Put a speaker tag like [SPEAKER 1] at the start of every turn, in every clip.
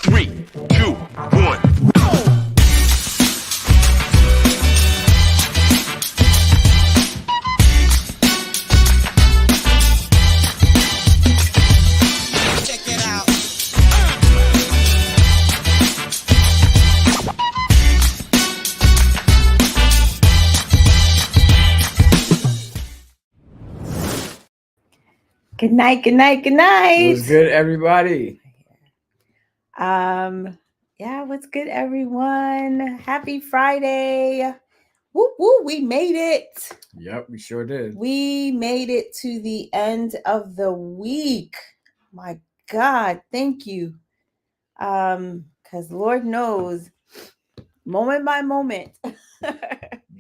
[SPEAKER 1] 3, 2, 1.
[SPEAKER 2] Good night, good night, good night.
[SPEAKER 3] What's good, everybody?
[SPEAKER 2] Yeah, what's good, everyone? Happy Friday. Woo woo, we made it.
[SPEAKER 3] Yep, we sure did.
[SPEAKER 2] We made it to the end of the week. My God, thank you. Because Lord knows, moment by moment,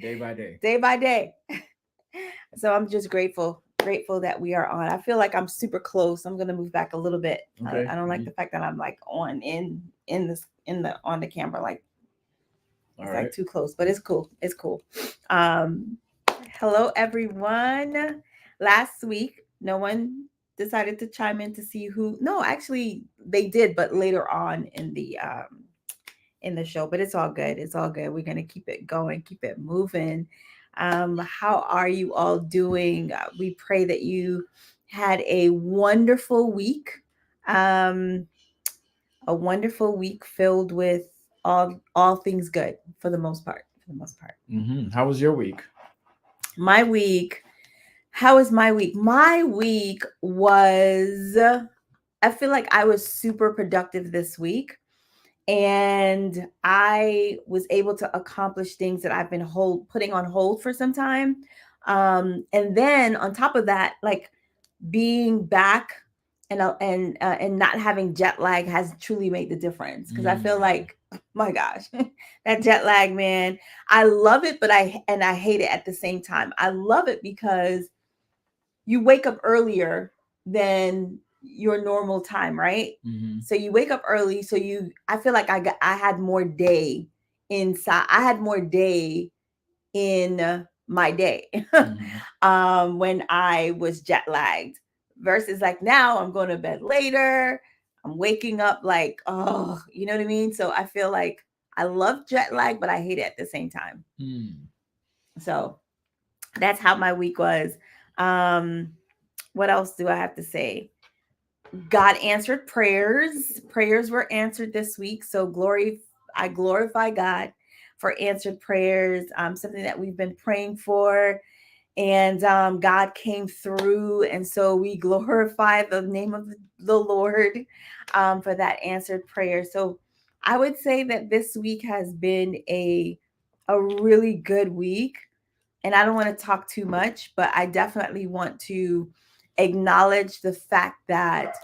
[SPEAKER 3] Day by day.
[SPEAKER 2] day by day. So I'm just grateful that we are on. I feel like I'm super close. I'm gonna move back a little bit.
[SPEAKER 3] Okay.
[SPEAKER 2] I don't like the fact that I'm like on on the camera, like it's like too close, but it's cool. It's cool. Hello everyone. Last week, no one decided to chime in to see who. No, actually they did, but later on in the show. But it's all good. It's all good. We're gonna keep it going, keep it moving. How are you all doing? We pray that you had a wonderful week. A wonderful week filled with all things good for the most part.
[SPEAKER 3] Mm-hmm. How was your week?
[SPEAKER 2] My week. How was my week? My week was. I feel like I was super productive this week. And I was able to accomplish things that I've been putting on hold for some time. And then on top of that, like being back and not having jet lag has truly made the difference, because I feel like, my gosh, that jet lag, man, I love it, but I hate it at the same time. I love it because you wake up earlier than your normal time, right?
[SPEAKER 3] Mm-hmm.
[SPEAKER 2] So you wake up early, so I feel like I had more day inside. I had more day in my day when I was jet lagged, versus like now I'm going to bed later. I'm waking up like, oh, you know what I mean? So I feel like I love jet lag, but I hate it at the same time. So that's how my week was. What else do I have to say? God answered prayers. Prayers were answered this week. So I glorify God for answered prayers. Something that we've been praying for. And God came through. And so we glorify the name of the Lord for that answered prayer. So I would say that this week has been a really good week. And I don't want to talk too much, but I definitely want to acknowledge the fact that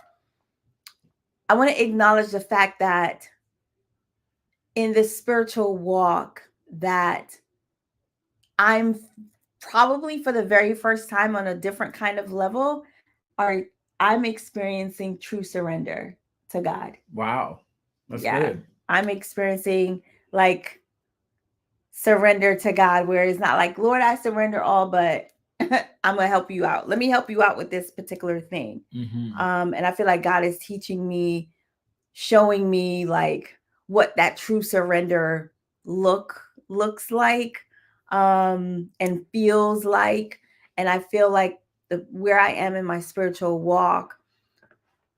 [SPEAKER 2] in this spiritual walk that I'm probably for the very first time on a different kind of level, I'm experiencing true surrender to God.
[SPEAKER 3] Wow. That's good.
[SPEAKER 2] I'm experiencing like surrender to God, where it's not like, Lord, I surrender all, but I'm going to help you out. Let me help you out with this particular thing. And I feel like God is teaching me, showing me like what that true surrender looks like and feels like. And I feel like where I am in my spiritual walk,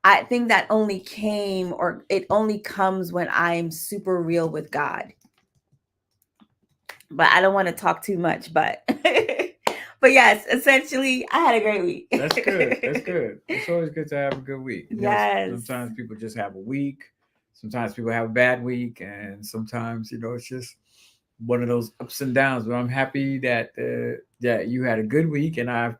[SPEAKER 2] I think that it only comes when I'm super real with God. But I don't want to talk too much, but yes, essentially I had a great week.
[SPEAKER 3] That's good. That's good. It's always good to have a good week.
[SPEAKER 2] Yes.
[SPEAKER 3] Sometimes people just have a week. Sometimes people have a bad week, and sometimes it's just one of those ups and downs. But I'm happy that you had a good week, and I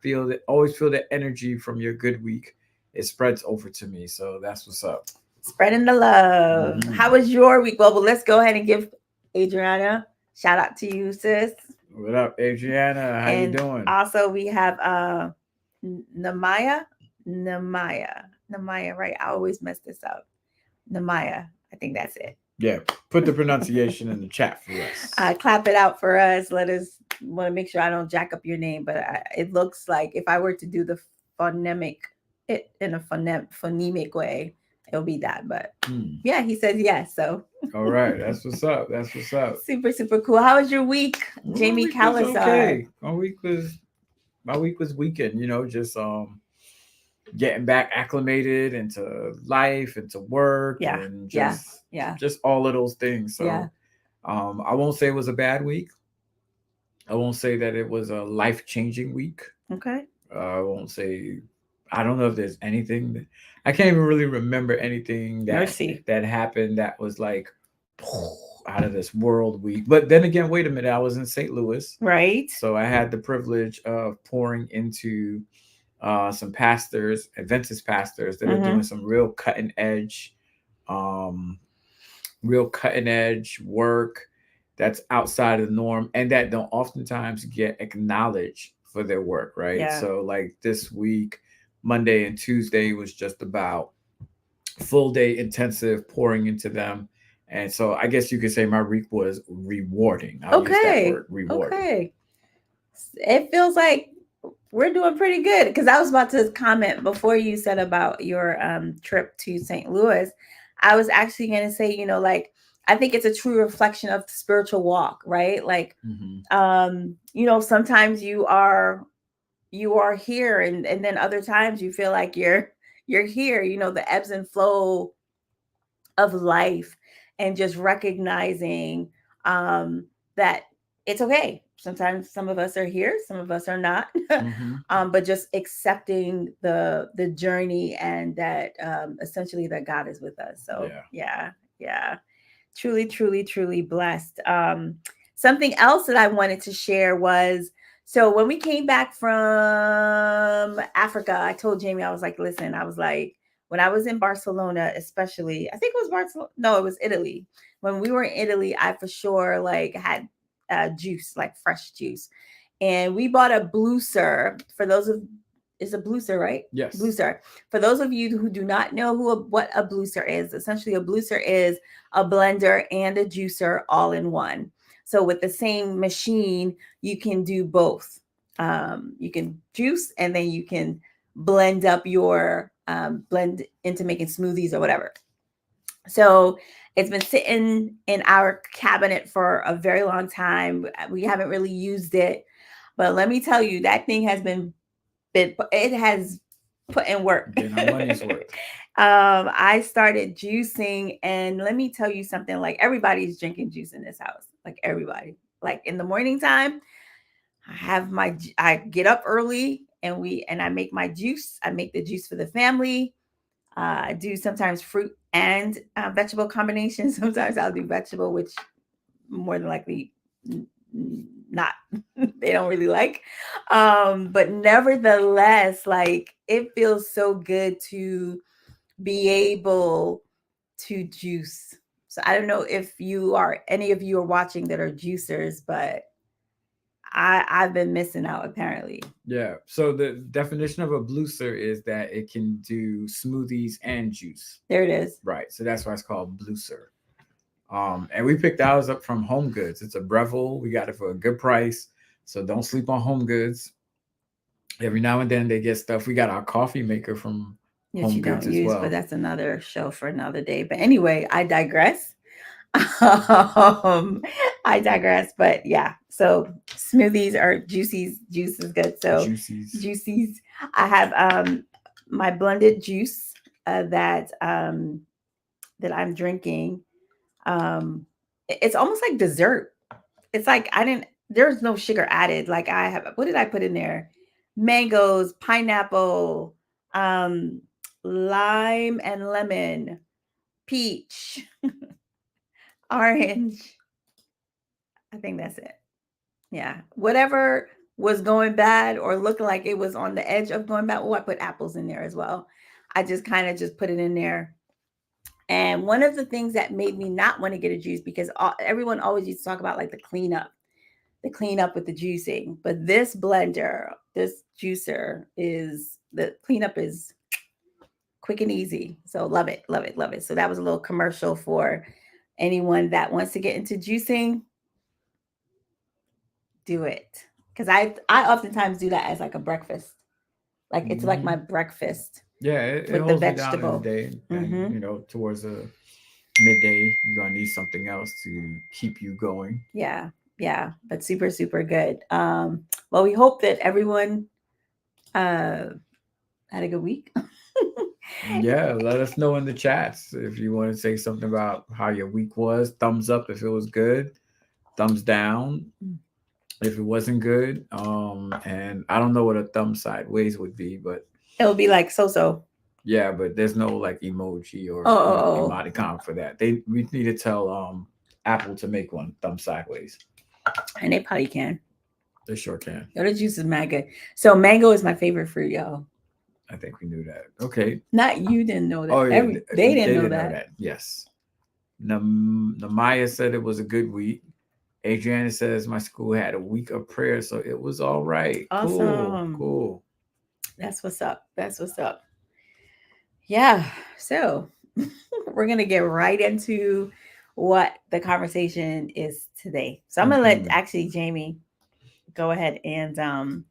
[SPEAKER 3] always feel the energy from your good week. It spreads over to me, so that's what's up.
[SPEAKER 2] Spreading the love. How was your week? Well, let's go ahead and give Adriana shout out to you, sis.
[SPEAKER 3] What up, Adriana? How you doing?
[SPEAKER 2] Also, we have Namaya, right? I always mess this up. Namaya, I think that's it.
[SPEAKER 3] Yeah, put the pronunciation in the chat for us.
[SPEAKER 2] Clap it out for us. Want to make sure I don't jack up your name, but it looks like if I were to do the phonemic, it in a phonemic way, it'll be that. But
[SPEAKER 3] Hmm.
[SPEAKER 2] yeah, he says yes. So
[SPEAKER 3] All right, that's what's up. That's what's up.
[SPEAKER 2] super, super cool. How was your week,
[SPEAKER 3] Well,
[SPEAKER 2] Jamie Calasar?
[SPEAKER 3] my week was weekend. Just getting back acclimated into life, into work,
[SPEAKER 2] Yeah,
[SPEAKER 3] and
[SPEAKER 2] yeah,
[SPEAKER 3] just
[SPEAKER 2] yeah,
[SPEAKER 3] just all of those things.
[SPEAKER 2] yeah.
[SPEAKER 3] So I won't say it was a bad week. I won't say that it was a life changing week.
[SPEAKER 2] Okay.
[SPEAKER 3] I won't say. I don't know if there's anything. I can't even really remember anything
[SPEAKER 2] Mercy.
[SPEAKER 3] that happened that was like out of this world week. But then again, wait a minute. I was in St. Louis,
[SPEAKER 2] Right.
[SPEAKER 3] so I had the privilege of pouring into some pastors, Adventist pastors that are doing
[SPEAKER 2] Mm-hmm.
[SPEAKER 3] some um, real cutting edge work that's outside of the norm and that don't oftentimes get acknowledged for their work, right?
[SPEAKER 2] Yeah.
[SPEAKER 3] So, like this week, Monday and Tuesday was just about full day intensive pouring into them. And so, I guess you could say my week was rewarding. I'll use that
[SPEAKER 2] Okay.
[SPEAKER 3] word, rewarding.
[SPEAKER 2] Okay. It feels like we're doing pretty good because I was about to comment before you said about your trip to St. Louis. I was actually going to say, like I think it's a true reflection of the spiritual walk, right? Like
[SPEAKER 3] Mm-hmm.
[SPEAKER 2] sometimes you are here and then other times you feel like you're here, the ebbs and flow of life and just recognizing that it's okay. Sometimes some of us are here, some of us are not.
[SPEAKER 3] Mm-hmm.
[SPEAKER 2] But just accepting the journey and that essentially that God is with us. So
[SPEAKER 3] Yeah.
[SPEAKER 2] yeah, yeah, truly, truly, truly blessed. Something else that I wanted to share was so when we came back from Africa, I told Jamie, I was like, listen, I was like, when I was in Barcelona, especially, I think it was Barcelona. No, it was Italy. When we were in Italy, I for sure like had juice, like fresh juice. And we bought a blueser. For those of Is a blueser, right?
[SPEAKER 3] Yes.
[SPEAKER 2] Blueser. For those of you who do not know what a blueser is, essentially a blueser is a blender and a juicer all in one. So with the same machine, you can do both. You can juice and then you can blend up your blend into making smoothies or whatever. So it's been sitting in our cabinet for a very long time. We haven't really used it, but let me tell you, that thing has it has put in work.
[SPEAKER 3] Getting our money's worth.
[SPEAKER 2] I started juicing, and let me tell you something. Like everybody's drinking juice in this house. Like everybody. Like in the morning time, I get up early and I make my juice. I make the juice for the family. I do sometimes fruit and vegetable combinations. Sometimes I'll do vegetable, which more than likely not they don't really like. But nevertheless, like it feels so good to be able to juice. So I don't know if any of you are watching that are juicers, but I've been missing out apparently.
[SPEAKER 3] Yeah. So the definition of a blueser is that it can do smoothies and juice.
[SPEAKER 2] There it is.
[SPEAKER 3] Right. So that's why it's called blueser. And we picked ours up from Home Goods. It's a Breville. We got it for a good price. So don't sleep on Home Goods. Every now and then they get stuff. We got our coffee maker from
[SPEAKER 2] That
[SPEAKER 3] Home
[SPEAKER 2] you
[SPEAKER 3] Goods
[SPEAKER 2] don't
[SPEAKER 3] as
[SPEAKER 2] use,
[SPEAKER 3] well.
[SPEAKER 2] but that's another show for another day. But anyway, I digress. um, I digress. But yeah, so smoothies or juicies. Juice is good. So
[SPEAKER 3] Juicies.
[SPEAKER 2] juicies. I have my blended juice that I'm drinking. It's almost like dessert. It's like there's no sugar added. Like what did I put in there? Mangoes, pineapple, um, lime and lemon, peach, orange. I think that's it. Yeah. Whatever was going bad or looking like it was on the edge of going bad. Oh, I put apples in there as well. I just kind of just put it in there. And one of the things that made me not want to get a juice because everyone always used to talk about like the cleanup with the juicing. But this juicer the cleanup is quick and easy. So love it, love it, love it. So that was a little commercial for anyone that wants to get into juicing. Do it. Because I oftentimes do that as like a breakfast. Like it's like my breakfast.
[SPEAKER 3] Yeah, it
[SPEAKER 2] with the
[SPEAKER 3] holds you down in the
[SPEAKER 2] vegetable.
[SPEAKER 3] day, and
[SPEAKER 2] Mm-hmm.
[SPEAKER 3] towards the midday, you're gonna need something else to keep you going.
[SPEAKER 2] Yeah, yeah, but super, super good. Well, we hope that everyone uh had a good week.
[SPEAKER 3] Yeah, let us know in the chats if you want to say something about how your week was. Thumbs up if it was good. Thumbs down if it wasn't good. And I don't know what a thumb sideways would be, but
[SPEAKER 2] It'll be like so.
[SPEAKER 3] yeah, but there's no like emoji
[SPEAKER 2] Oh,
[SPEAKER 3] or
[SPEAKER 2] oh, oh.
[SPEAKER 3] emoticon for that. We need to tell Apple to make one thumb sideways.
[SPEAKER 2] And they probably can.
[SPEAKER 3] They sure can.
[SPEAKER 2] Yo, the juice is mad good. So mango is my favorite fruit, y'all.
[SPEAKER 3] I think we knew that. Okay.
[SPEAKER 2] Not you didn't know that.
[SPEAKER 3] Oh yeah,
[SPEAKER 2] They didn't
[SPEAKER 3] they
[SPEAKER 2] know
[SPEAKER 3] didn't know
[SPEAKER 2] that.
[SPEAKER 3] that. Yes. Namaya said it was a good week. Adriana says my school had a week of prayer, so it was all right. Cool,
[SPEAKER 2] Awesome.
[SPEAKER 3] cool.
[SPEAKER 2] That's what's up. That's what's up. Yeah. So we're gonna get right into what the conversation is today. So I'm gonna let
[SPEAKER 3] Mhm.
[SPEAKER 2] actually Jamie go ahead and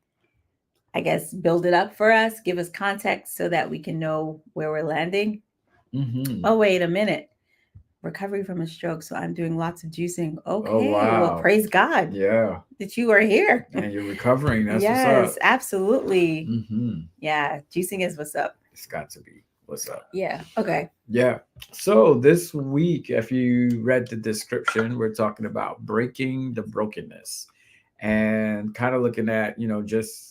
[SPEAKER 2] I guess build it up for us, give us context so that we can know where we're landing.
[SPEAKER 3] Mhm.
[SPEAKER 2] Oh, wait a minute. Recovery from a stroke. So I'm doing lots of juicing.
[SPEAKER 3] Oh
[SPEAKER 2] Okay. Well,
[SPEAKER 3] wow.
[SPEAKER 2] praise God
[SPEAKER 3] Yeah.
[SPEAKER 2] that you are here.
[SPEAKER 3] And you're recovering. That's what's
[SPEAKER 2] Yes,
[SPEAKER 3] up.
[SPEAKER 2] absolutely.
[SPEAKER 3] Mhm.
[SPEAKER 2] Yeah. Juicing is what's up.
[SPEAKER 3] It's got to be. What's up?
[SPEAKER 2] Yeah. Okay.
[SPEAKER 3] Yeah. So this week, if you read the description, we're talking about breaking the brokenness and kind of looking at, just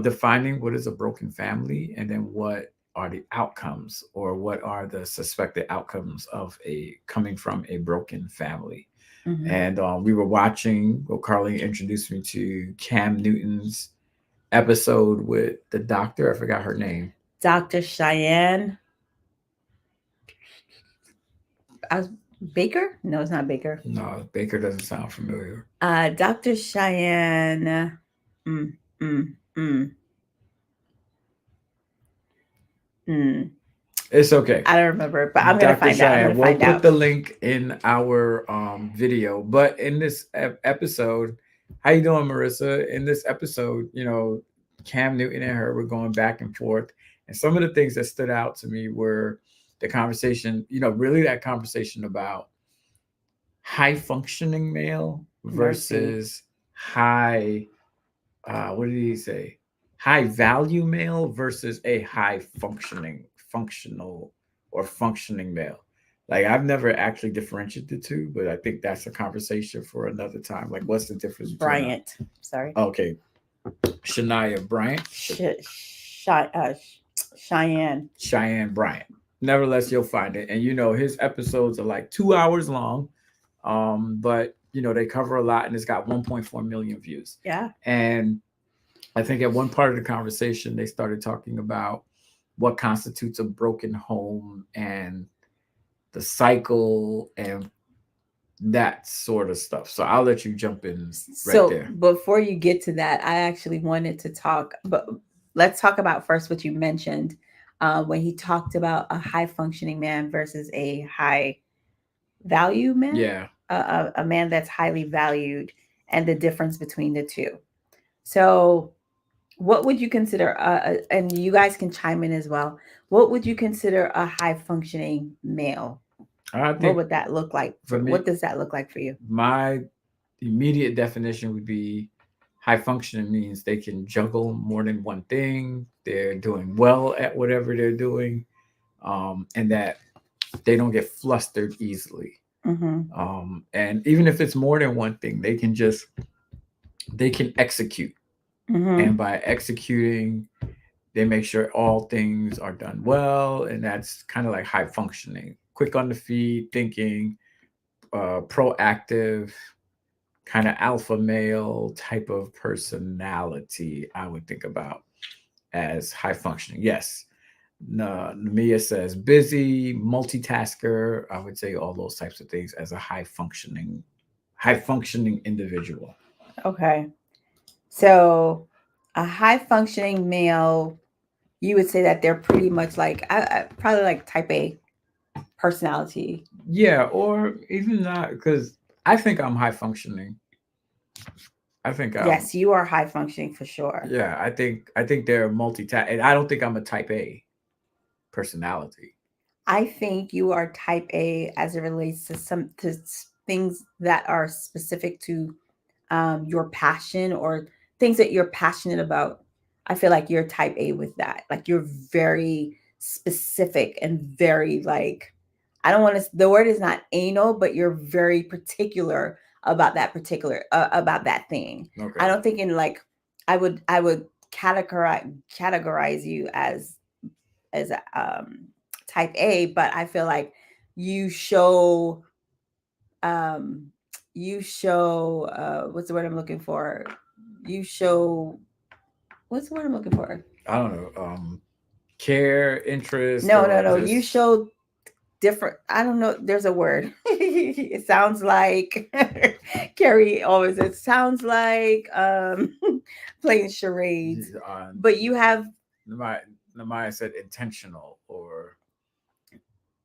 [SPEAKER 3] defining what is a broken family and then what are the outcomes or what are the suspected outcomes of a coming from a broken family.
[SPEAKER 2] Mhm.
[SPEAKER 3] And we were watching, well, Carly introduced me to Cam Newton's episode with the doctor. I forgot her name.
[SPEAKER 2] Dr. Cheyenne. I was Baker? No, it's not Baker.
[SPEAKER 3] No, Baker doesn't sound familiar.
[SPEAKER 2] Dr. Cheyenne. Mm, mm, mm, mm.
[SPEAKER 3] It's okay.
[SPEAKER 2] I don't remember, but I'm gonna
[SPEAKER 3] Dr.
[SPEAKER 2] find out. I'm
[SPEAKER 3] Cheyenne,
[SPEAKER 2] gonna
[SPEAKER 3] we'll
[SPEAKER 2] find
[SPEAKER 3] put
[SPEAKER 2] out.
[SPEAKER 3] the link in our video. But in this episode, how you doing, Marissa? In this episode, Cam Newton and her were going back and forth, and some of the things that stood out to me were the conversation. Really that conversation about high functioning male
[SPEAKER 2] Mercy.
[SPEAKER 3] versus high. What did he say? High value male versus a high functional or functioning male. Like I've never actually differentiated the two, but I think that's a conversation for another time. Like, what's the difference between
[SPEAKER 2] Bryant. Sorry.
[SPEAKER 3] okay, Shania Bryant,
[SPEAKER 2] Cheyenne.
[SPEAKER 3] Cheyenne Bryant. Nevertheless, you'll find it, and his episodes are like 2 hours long, but they cover a lot, and it's got 1.4 million views.
[SPEAKER 2] Yeah.
[SPEAKER 3] And I think at one part of the conversation, they started talking about what constitutes a broken home and the cycle and that sort of stuff. So I'll let you jump in right
[SPEAKER 2] So
[SPEAKER 3] there.
[SPEAKER 2] before you get to that, I actually wanted to talk, but let's talk about first what you mentioned when he talked about a high functioning man versus a high value man.
[SPEAKER 3] Yeah.
[SPEAKER 2] A man that's highly valued and the difference between the two. So what would you consider and you guys can chime in as well, what would you consider a high functioning male?
[SPEAKER 3] I
[SPEAKER 2] What
[SPEAKER 3] think
[SPEAKER 2] would that look like
[SPEAKER 3] for me,
[SPEAKER 2] what does that look like for you?
[SPEAKER 3] my immediate definition would be high functioning means they can juggle more than one thing. They're doing well at whatever they're doing, and that they don't get flustered easily.
[SPEAKER 2] Mm-hmm.
[SPEAKER 3] And even if it's more than one thing, they can execute.
[SPEAKER 2] Mm-hmm.
[SPEAKER 3] And by executing, they make sure all things are done well, and that's kind of like high functioning, quick on the feet, thinking, proactive, kind of alpha male type of personality. I would think about as high functioning. Yes. Namia says busy, multitasker. I would say all those types of things as a high functioning individual.
[SPEAKER 2] Okay. So a high functioning male, you would say that they're pretty much like probably like type A personality.
[SPEAKER 3] Yeah, or even not, because I think I'm high functioning. I think
[SPEAKER 2] Yes, you are high functioning for sure.
[SPEAKER 3] yeah, I think they're multi-task, and I don't think I'm a type A personality.
[SPEAKER 2] I think you are type A as it relates to things that are specific to your passion or things that you're passionate about. I feel like you're type A with that. Like you're very specific and very like, I don't want to, the word is not anal, but you're very particular about that about that thing. I
[SPEAKER 3] Okay.
[SPEAKER 2] don't think in like, I would categorize you as type A, but I feel like you show um what's the word I'm looking for? You show what's the word I'm looking for?
[SPEAKER 3] I don't know. Care, interest,
[SPEAKER 2] No, no,
[SPEAKER 3] or
[SPEAKER 2] no. You
[SPEAKER 3] just
[SPEAKER 2] show different. I don't know. There's a word. It sounds like Carrie always. It sounds like playing charades.
[SPEAKER 3] on
[SPEAKER 2] But you have
[SPEAKER 3] my Maya said intentional, or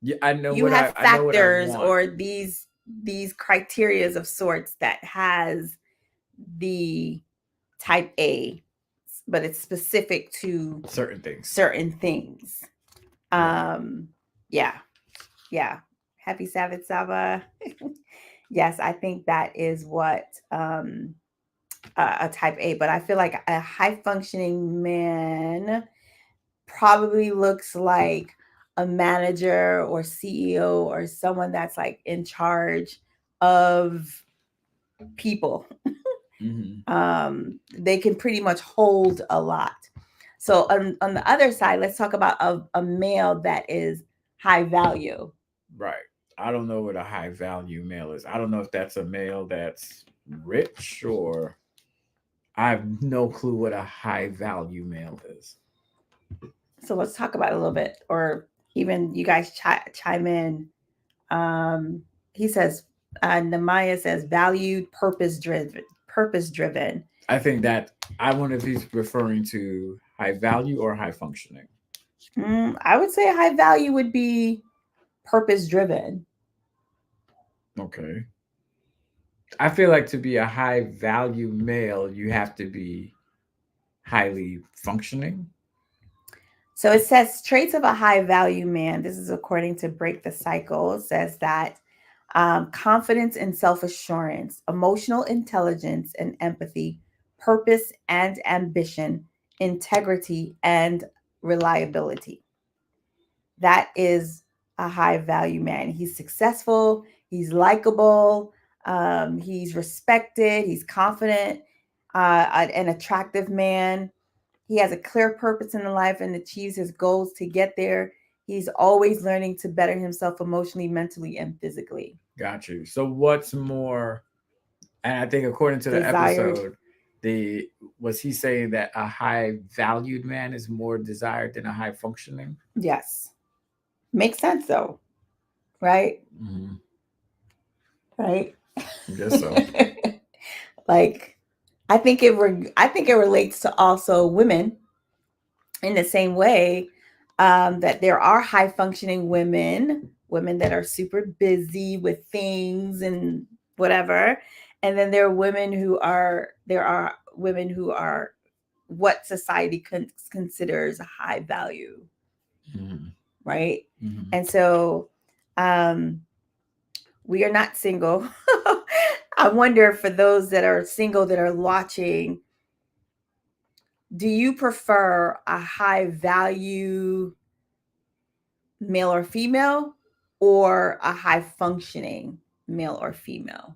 [SPEAKER 3] yeah, I know
[SPEAKER 2] you
[SPEAKER 3] what
[SPEAKER 2] have
[SPEAKER 3] I know what I
[SPEAKER 2] factors
[SPEAKER 3] want.
[SPEAKER 2] or these criterias of sorts that has the type A, but it's specific to
[SPEAKER 3] Certain things.
[SPEAKER 2] certain things.
[SPEAKER 3] Right.
[SPEAKER 2] Yeah, yeah. Happy Sabbath, Saba. Yes, I think that is what a type A, but I feel like a high functioning man probably looks like a manager or CEO or someone that's like in charge of people.
[SPEAKER 3] Mm-hmm.
[SPEAKER 2] They can pretty much hold a lot. So on the other side, let's talk about a male that is high value.
[SPEAKER 3] Right. I don't know what a high value male is. I don't know if that's a male that's rich, or I have no clue what a high value male is.
[SPEAKER 2] So let's talk about it a little bit, or even you guys chime in. He says, Namaya says, valued, purpose driven. Purpose driven.
[SPEAKER 3] I think that I wonder if he's referring to high value or high functioning.
[SPEAKER 2] I would say high value would be purpose driven.
[SPEAKER 3] Okay. I feel like to be a high value male, you have to be highly functioning.
[SPEAKER 2] So it says traits of a high value man. This is according to Break the Cycle. It says that confidence and self assurance, emotional intelligence and empathy, purpose and ambition, integrity and reliability. That is a high value man. He's successful, he's likable, he's respected, he's confident, an attractive man. He has a clear purpose in life and achieves his goals to get there. He's always learning to better himself emotionally, mentally, and physically.
[SPEAKER 3] Got you. So what's more, and I think according to the
[SPEAKER 2] Desired.
[SPEAKER 3] episode, the was he saying that a high valued man is more desired than a high functioning?
[SPEAKER 2] Yes. Makes sense though, right?
[SPEAKER 3] Mm-hmm.
[SPEAKER 2] Right?
[SPEAKER 3] I guess so.
[SPEAKER 2] Like I think it relates to also women in the same way, that there are high functioning women that are super busy with things and whatever, and then there are women who are what society considers high value,
[SPEAKER 3] Mm-hmm.
[SPEAKER 2] right?
[SPEAKER 3] Mm-hmm.
[SPEAKER 2] And so um, we are not single. I wonder, for those that are single that are watching, do you prefer a high value male or female, or a high functioning male or female?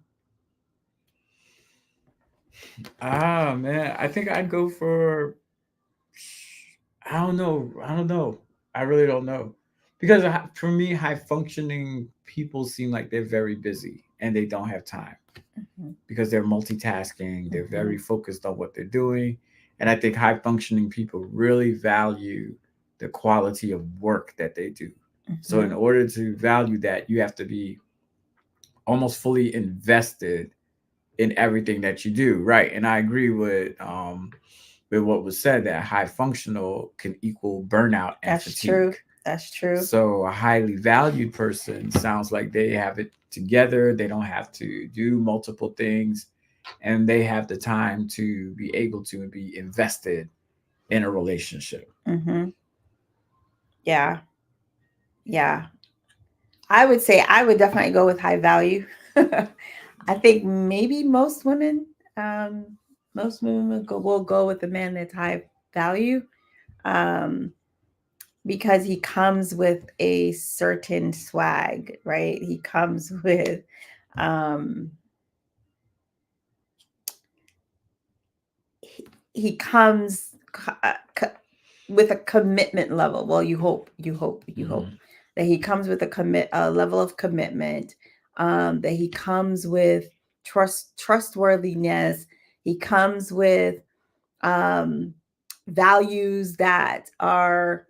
[SPEAKER 3] Ah man, I think I'd go for. I don't know. I don't know. I really don't know, because for me, high functioning people seem like they're very busy and they don't have time,
[SPEAKER 2] Mm-hmm.
[SPEAKER 3] because they're multitasking. They're
[SPEAKER 2] Mm-hmm.
[SPEAKER 3] very focused on what they're doing, and I think high functioning people really value the quality of work that they do. So in
[SPEAKER 2] Mm-hmm.
[SPEAKER 3] order to value that, you have to be almost fully invested in everything that you do, right? And I agree with what was said, that high functional can equal burnout and
[SPEAKER 2] That's
[SPEAKER 3] fatigue.
[SPEAKER 2] true. That's true.
[SPEAKER 3] So a highly valued person sounds like they have it together. They don't have to do multiple things, and they have the time to be able to be invested in a relationship.
[SPEAKER 2] Mm-hmm. Yeah. Yeah. I would say I would definitely go with high value. I think maybe um, most women will go with a man that's high value, um, because he comes with a certain swag, right? He comes with, um, he comes with a commitment level. Well, you hope that he comes with a level of commitment, that he comes with trustworthiness. He comes with, um, values that are,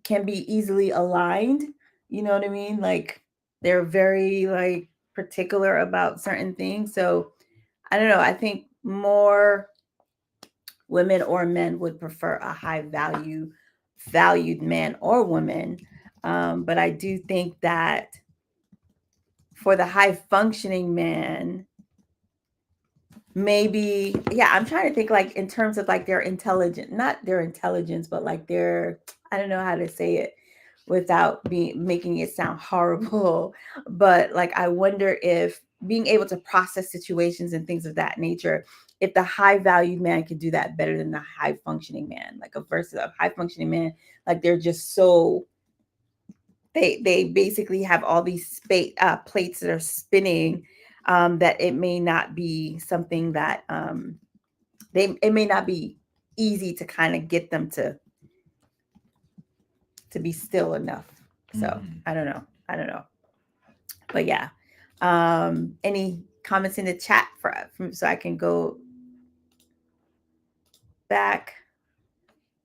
[SPEAKER 2] can be easily aligned. You know what I mean? Like they're very like particular about certain things. So I don't know. I think more women or men would prefer a valued man or woman. But I do think that for the high functioning man, maybe, yeah, I'm trying to think like in terms of like their intelligence, not their intelligence, but like their, I don't know how to say it without making it sound horrible. But like I wonder if being able to process situations and things of that nature, if the high valued man could do that better than the high functioning man, like a versus a high functioning man, like they're just so, they basically have all these plates that are spinning, that it may not be something that, it may not be easy to kind of get them to be still enough. So I don't know. I don't know. But yeah. Any comments in the chat so I can go back?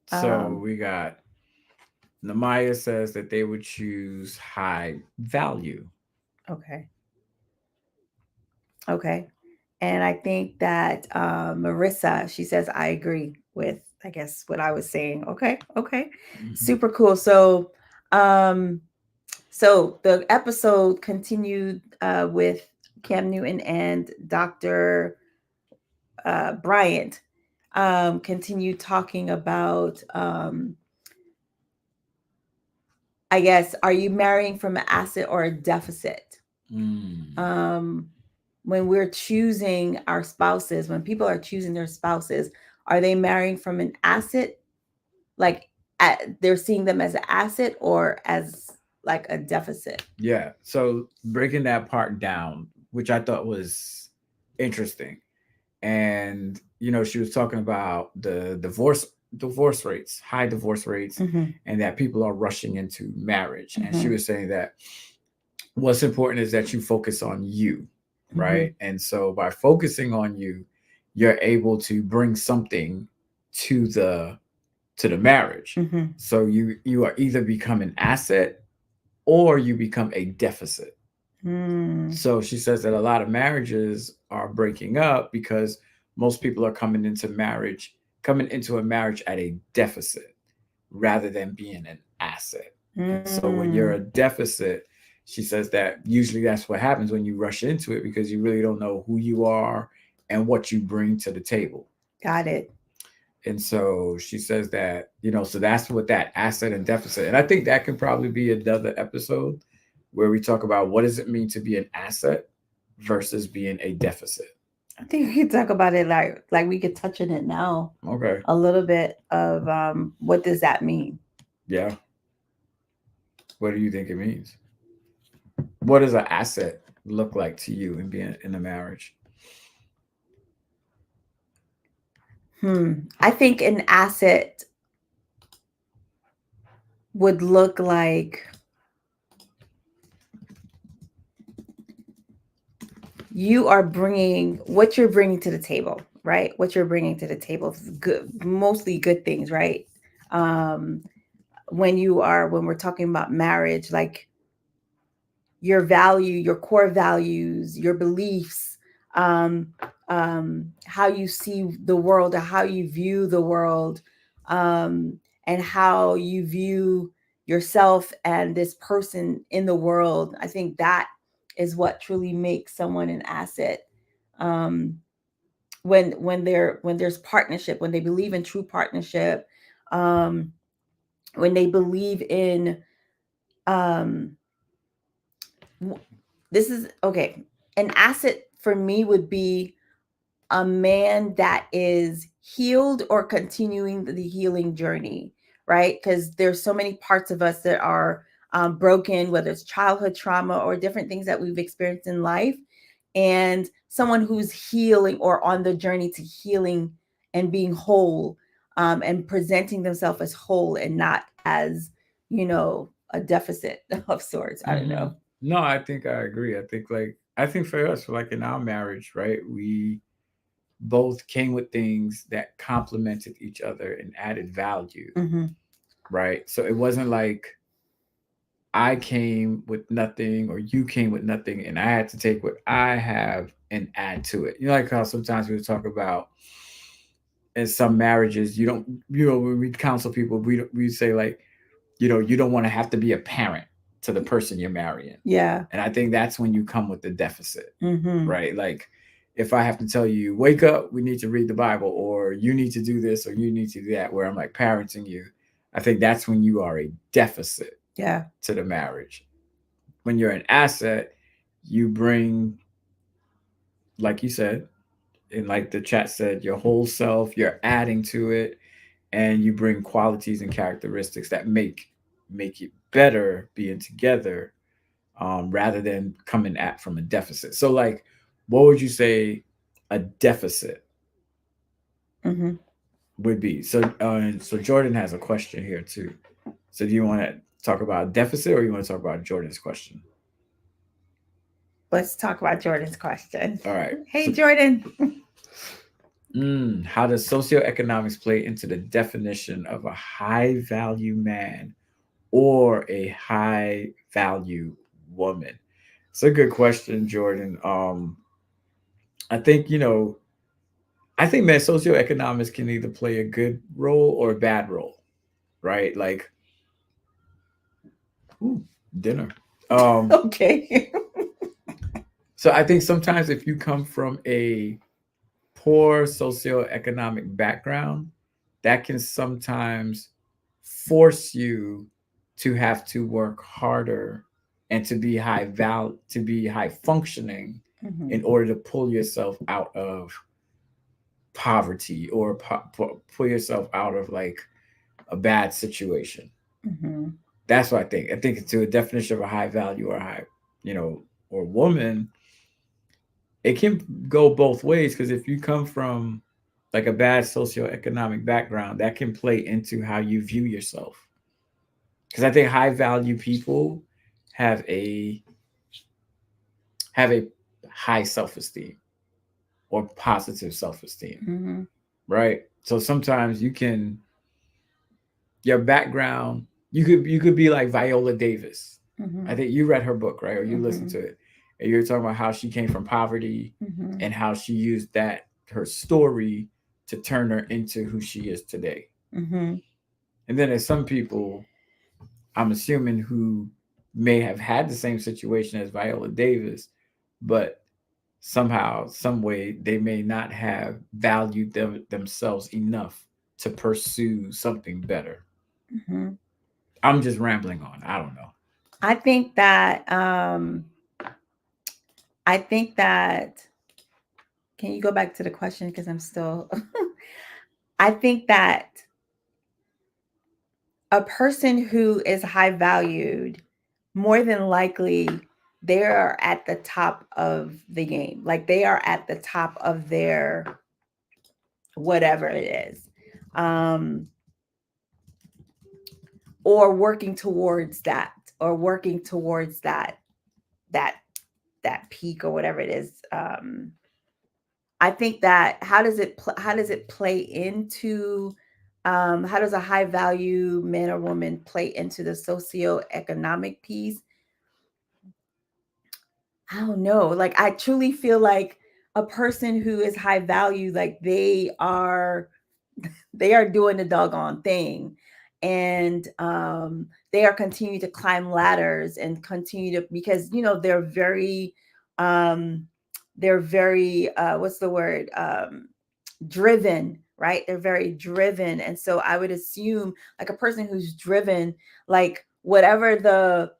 [SPEAKER 3] So we got Namaya says that they would choose high value.
[SPEAKER 2] Okay. Okay. And I think that, Marissa, she says, I agree with, I guess, what I was saying. Okay. Okay. Super cool. Um, so the episode continued, with Cam Newton and Dr. Bryant, continued talking about, I guess, are you marrying from an asset or a deficit? Um, when we're choosing our spouses, when people are choosing their spouses, are they marrying from an asset, like they're seeing them as an asset or as like a deficit?
[SPEAKER 3] Yeah. So breaking that part down, which I thought was interesting. And she was talking about the divorce rates, high divorce rates,
[SPEAKER 2] Mm-hmm.
[SPEAKER 3] and that people are rushing into marriage. And she
[SPEAKER 2] Mm-hmm.
[SPEAKER 3] was saying that what's important is that you focus on you, right? And so by focusing on you, you're able to bring something to the marriage.
[SPEAKER 2] Mm-hmm.
[SPEAKER 3] So you are either become an asset or you become a deficit.
[SPEAKER 2] Mm.
[SPEAKER 3] So she says that a lot of marriages are breaking up because most people are coming into a marriage at a deficit rather than being an asset. And so when you're a deficit, she says that usually that's what happens when you rush into it because you really don't know who you are and what you bring to the table.
[SPEAKER 2] Got it.
[SPEAKER 3] And so she says that, so that's what that asset and deficit. And I think that can probably be another episode where we talk about what does it mean to be an asset versus being a deficit.
[SPEAKER 2] I think we could talk about it like we could touch on it now.
[SPEAKER 3] Okay.
[SPEAKER 2] A little bit of, what does that mean?
[SPEAKER 3] Yeah. What do you think it means? What does an asset look like to you in being in a marriage?
[SPEAKER 2] I think an asset would look like you're bringing to the table, right? What you're bringing to the table is good, mostly good things, right? Um, when we're talking about marriage, like your core values, your beliefs, um, how you see the world or how you view the world, um, and how you view yourself and this person in the world. I think that is what truly makes someone an asset. um, when there's partnership, when they believe in true partnership, um, when they believe in um, this is okay. An asset for me would be a man that is healed or continuing the healing journey, right? Because there's so many parts of us that are broken, whether it's childhood trauma or different things that we've experienced in life. And someone who's healing or on the journey to healing and being whole, and presenting themselves as whole and not as, a deficit of sorts. I don't
[SPEAKER 3] Hmm.
[SPEAKER 2] know.
[SPEAKER 3] No, I think I agree. I think for us, like in our marriage, right, we both came with things that complemented each other and added value,
[SPEAKER 2] Mm-hmm.
[SPEAKER 3] right? So it wasn't like I came with nothing or you came with nothing and I had to take what I have and add to it. You know, like how sometimes we talk about in some marriages, you don't, when we counsel people, we say like, you don't want to have to be a parent to the person you're marrying.
[SPEAKER 2] Yeah.
[SPEAKER 3] And I think that's when you come with the deficit,
[SPEAKER 2] Mm-hmm.
[SPEAKER 3] right? Like if I have to tell you, wake up, we need to read the Bible, or you need to do this, or you need to do that, where I'm like parenting you, I think that's when you are a deficit
[SPEAKER 2] Yeah.
[SPEAKER 3] to the marriage. When you're an asset, you bring, like you said, and like the chat said, your whole self, you're adding to it, and you bring qualities and characteristics that make it better being together, rather than coming at from a deficit. So like what would you say a deficit
[SPEAKER 2] Mm-hmm.
[SPEAKER 3] would be? So Jordan has a question here too. So do you want to talk about deficit or you want to talk about Jordan's question?
[SPEAKER 2] Let's talk about Jordan's question.
[SPEAKER 3] All right.
[SPEAKER 2] Hey,
[SPEAKER 3] So
[SPEAKER 2] Jordan.
[SPEAKER 3] how does socioeconomics play into the definition of a high value man or a high value woman? It's a good question, Jordan. I think, I think that socioeconomics can either play a good role or a bad role, right? Like, ooh, dinner. Um,
[SPEAKER 2] Okay.
[SPEAKER 3] so I think sometimes if you come from a poor socioeconomic background, that can sometimes force you to have to work harder and to be high functioning
[SPEAKER 2] Mm-hmm.
[SPEAKER 3] in order to pull yourself out of poverty or pull yourself out of like a bad situation.
[SPEAKER 2] Mm-hmm.
[SPEAKER 3] That's what I think. I think to a definition of a high value or high, you know, or woman, it can go both ways because if you come from like a bad socioeconomic background, that can play into how you view yourself. Because I think high value people have a have a high self esteem or positive self esteem,
[SPEAKER 2] Mm-hmm.
[SPEAKER 3] right? So sometimes you can your background you could be like Viola Davis.
[SPEAKER 2] Mm-hmm.
[SPEAKER 3] I think you read her book, right? Or you listened
[SPEAKER 2] Mm-hmm.
[SPEAKER 3] to it. And you're talking about how she came from poverty
[SPEAKER 2] Mm-hmm.
[SPEAKER 3] and how she used that her story to turn her into who she is today.
[SPEAKER 2] Mm-hmm.
[SPEAKER 3] And then there's some people I'm assuming who may have had the same situation as Viola Davis, but somehow, some way, they may not have valued themselves enough to pursue something better.
[SPEAKER 2] Mm-hmm.
[SPEAKER 3] I'm just rambling on. I don't know.
[SPEAKER 2] I think that I think that can you go back to the question because I'm still I think that a person who is high valued, more than likely they are at the top of the game. Like they are at the top of their whatever it is. Um or working towards that or working towards that that peak or whatever it is. I think that how does it play into how does a high value man or woman play into the socioeconomic piece? I don't know. Like I truly feel like a person who is high value, like they are doing the doggone thing, and they are continuing to climb ladders and continue to because they're very um they're very what's the word, driven, right? They're very driven. And so I would assume like a person who's driven, like whatever the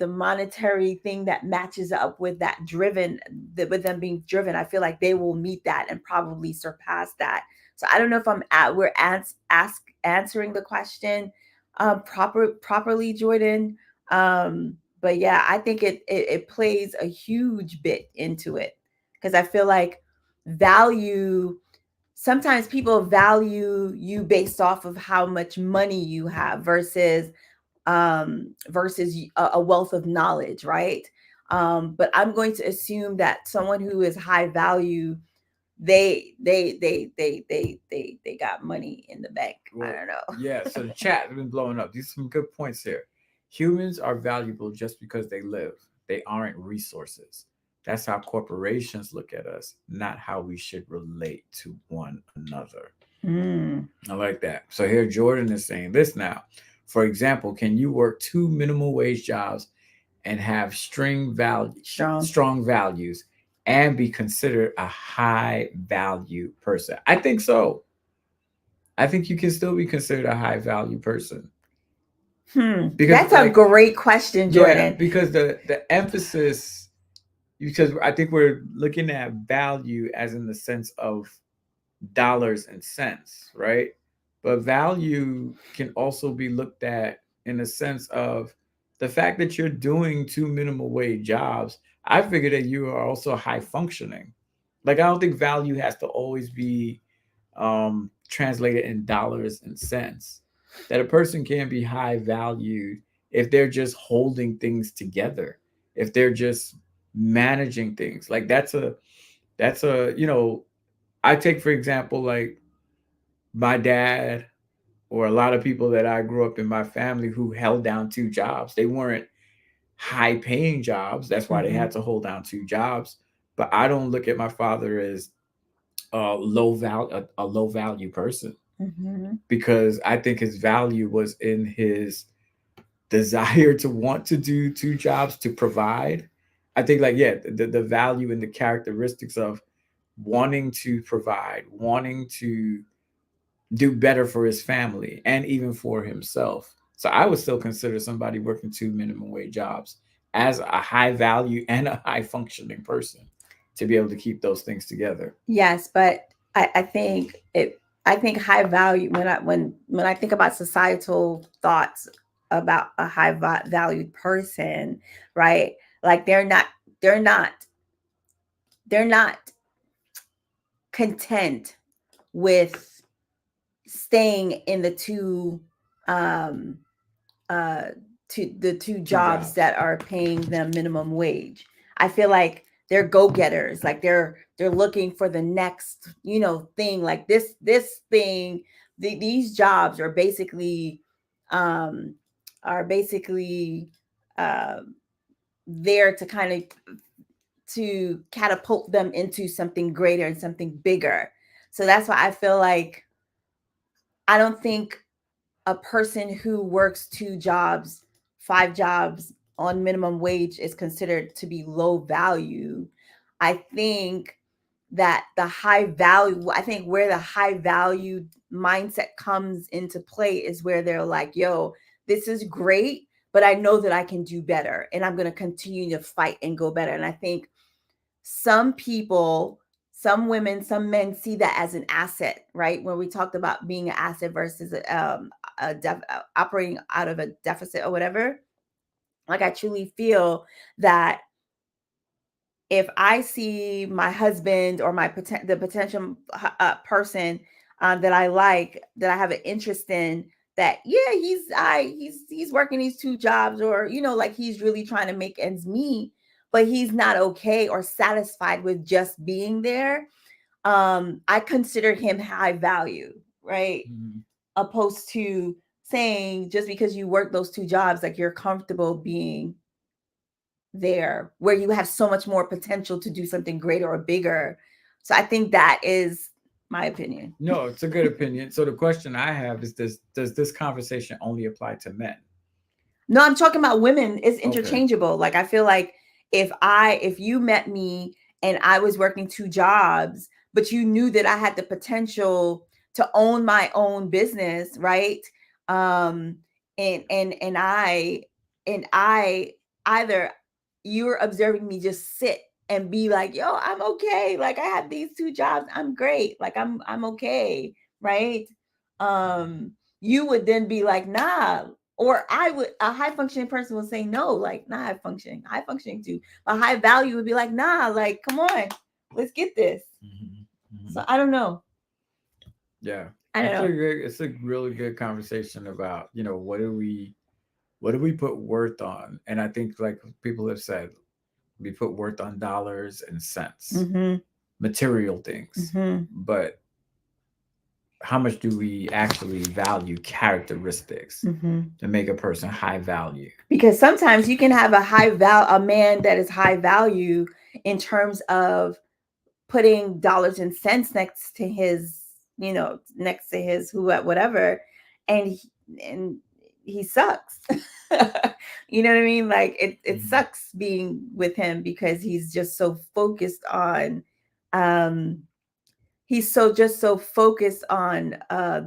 [SPEAKER 2] monetary thing that matches up with that driven, with them being driven, I feel like they will meet that and probably surpass that. So I don't know if answering the question properly, Jordan. But yeah, I think it plays a huge bit into it, because I feel like value, sometimes people value you based off of how much money you have versus a wealth of knowledge, right? But I'm going to assume that someone who is high value, they got money in the bank. I
[SPEAKER 3] Well,
[SPEAKER 2] don't know.
[SPEAKER 3] yeah. So the chat has been blowing up. These are some good points here. Humans are valuable just because they live. They aren't resources. That's how corporations look at us, not how we should relate to one another.
[SPEAKER 2] Mm,
[SPEAKER 3] I like that. So here Jordan is saying this now. For example, can you work two minimum wage jobs and have
[SPEAKER 2] strong.
[SPEAKER 3] strong values and be considered a high value person? I think so. I think you can still be considered a high value person because,
[SPEAKER 2] That's a
[SPEAKER 3] like,
[SPEAKER 2] great question,
[SPEAKER 3] yeah,
[SPEAKER 2] Jordan.
[SPEAKER 3] because the emphasis, because I think we're looking at value as in the sense of dollars and cents, right? But value can also be looked at in the sense of the fact that you're doing two minimum wage jobs. I figure that you are also high functioning. Like, I don't think value has to always be translated in dollars and cents. That a person can be high valued if they're just holding things together, if they're just managing things. Like, that's a I take for example, like, my dad or a lot of people that I grew up in my family who held down two jobs. They weren't high paying jobs. That's why they
[SPEAKER 2] Mm-hmm.
[SPEAKER 3] had to hold down two jobs. But I don't look at my father as a low value person,
[SPEAKER 2] Mm-hmm.
[SPEAKER 3] because I think his value was in his desire to want to do two jobs to provide. I think, like, yeah, the value and the characteristics of wanting to provide, wanting to do better for his family and even for himself. So I would still consider somebody working two minimum wage jobs as a high value and a high functioning person to be able to keep those things together.
[SPEAKER 2] Yes, but I think it. I think high value, when I think about societal thoughts about a valued person, right? Like they're not they're not content with staying in the um two
[SPEAKER 3] Two
[SPEAKER 2] jobs
[SPEAKER 3] jobs.
[SPEAKER 2] that are paying them minimum wage. I feel like they're go-getters, like they're looking for the next, thing, like this thing. These jobs um are basically uh, there to kind of to catapult them into something greater and something bigger. So that's why I feel like I don't think a person who works two jobs, five jobs on minimum wage is considered to be low value. I think that I think where the high value mindset comes into play is where they're like, yo, this is great, but I know that I can do better and I'm going to continue to fight and go better. And I think some people, some women, some men see that as an asset, right? When we talked about being an asset versus operating out of a deficit or whatever. Like, I truly feel that if I see my husband or the potential person that I like, that I have an interest in, that yeah, he's working these two jobs, or like he's really trying to make ends meet, but he's not okay or satisfied with just being there. I consider him high value, right?
[SPEAKER 3] Mhm.
[SPEAKER 2] Opposed to saying just because you work those two jobs, like you're comfortable being there where you have so much more potential to do something greater or bigger. So I think that is my opinion.
[SPEAKER 3] No, it's a good opinion. So the question I have is, does this conversation only apply to men?
[SPEAKER 2] No, I'm talking about women. It's
[SPEAKER 3] Okay.
[SPEAKER 2] interchangeable. Like, I feel like if you met me and I was working 2 jobs, but you knew that I had the potential to own my own business, right? Um, and I either you were observing me just sit and be like, yo, I'm okay. Like I have these 2 jobs. I'm great. Like I'm okay. Right. You would then be like, nah. Or I would a high functioning person would say no, like not high functioning too. But high value would be like, nah, like, come on, let's get this. So I don't know.
[SPEAKER 3] Yeah.
[SPEAKER 2] I don't know.
[SPEAKER 3] It's a really good conversation about, what do we put worth on? And I think like people have said, we put worth on dollars and cents,
[SPEAKER 2] Mm-hmm.
[SPEAKER 3] material things.
[SPEAKER 2] Mm-hmm.
[SPEAKER 3] But how much do we actually value characteristics
[SPEAKER 2] Mm-hmm.
[SPEAKER 3] to make a person high value?
[SPEAKER 2] Because sometimes you can have a man that is high value in terms of putting dollars and cents next to his, next to his who whatever, and he sucks. You know what I mean? Like it sucks being with him because he's just so focused on um so focused on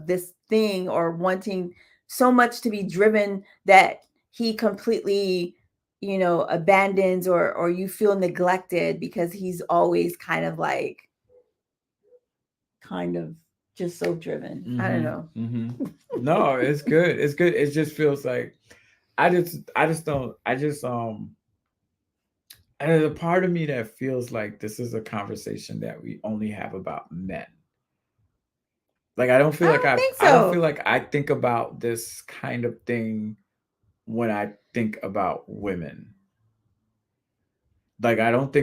[SPEAKER 2] this thing, or wanting so much to be driven that he completely abandons, or you feel neglected because he's always kind of just so driven. I don't know.
[SPEAKER 3] No, it's good. It's good. It just feels like I just don't. And there's a part of me that feels like this is a conversation that we only have about men. Like
[SPEAKER 2] I don't think
[SPEAKER 3] I don't
[SPEAKER 2] so.
[SPEAKER 3] feel like I think about this kind of thing when I think about women. Like I don't,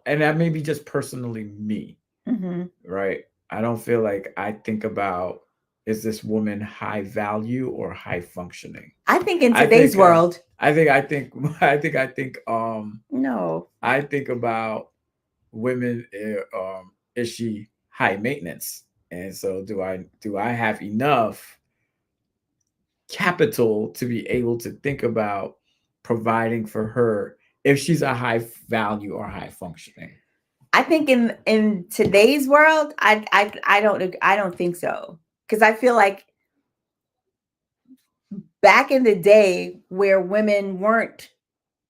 [SPEAKER 3] and that may be just personally me,
[SPEAKER 2] Mm-hmm.
[SPEAKER 3] right? I don't feel like I think about, is this woman high value or high functioning?
[SPEAKER 2] I think in
[SPEAKER 3] I
[SPEAKER 2] today's
[SPEAKER 3] think
[SPEAKER 2] world,
[SPEAKER 3] I think I think
[SPEAKER 2] no.
[SPEAKER 3] I think about women, is she high maintenance? And so do I have enough capital to be able to think about providing for her if she's a high value or high functioning?
[SPEAKER 2] I think in today's world, I don't think so, because I feel like back in the day where women weren't,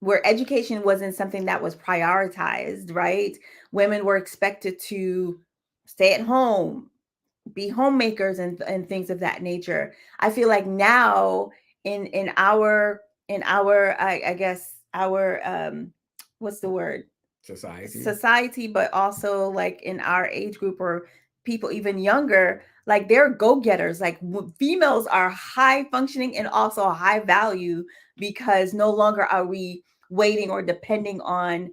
[SPEAKER 2] where education wasn't something that was prioritized, right? Women were expected to stay at home, be homemakers, and things of that nature. I feel like now in our I guess our what's the word, society, but also like in our age group, or people even younger, like they're go-getters. Like females are high functioning and also high value, because no longer are we waiting or depending on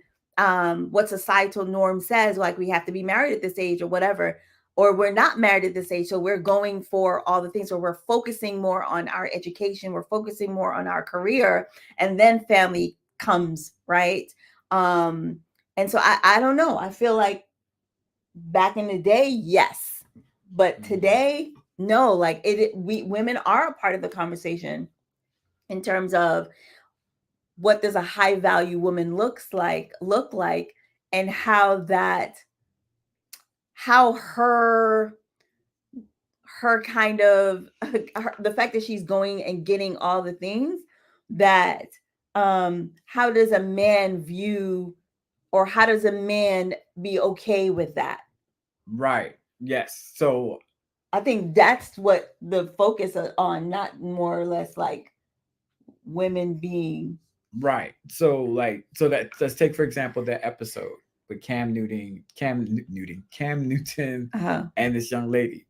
[SPEAKER 2] what societal norm says, like we have to be married at this age or whatever, or we're not married at this age, so we're going for all the things, or we're focusing more on our education, we're focusing more on our career, and then family comes, right? um and so I don't know, I feel like back in the day, yes, but today, no. Like we women are a part of the conversation in terms of what does a high value woman look like, and how her kind of the fact that she's going and getting all the things that how does a man view, or how does a man be okay with that?
[SPEAKER 3] Right. Yes. So
[SPEAKER 2] I think that's what the focus on, not more or less like women being
[SPEAKER 3] right. So like, so that, let's take for example that episode with Cam Newton
[SPEAKER 2] uh
[SPEAKER 3] and this young lady.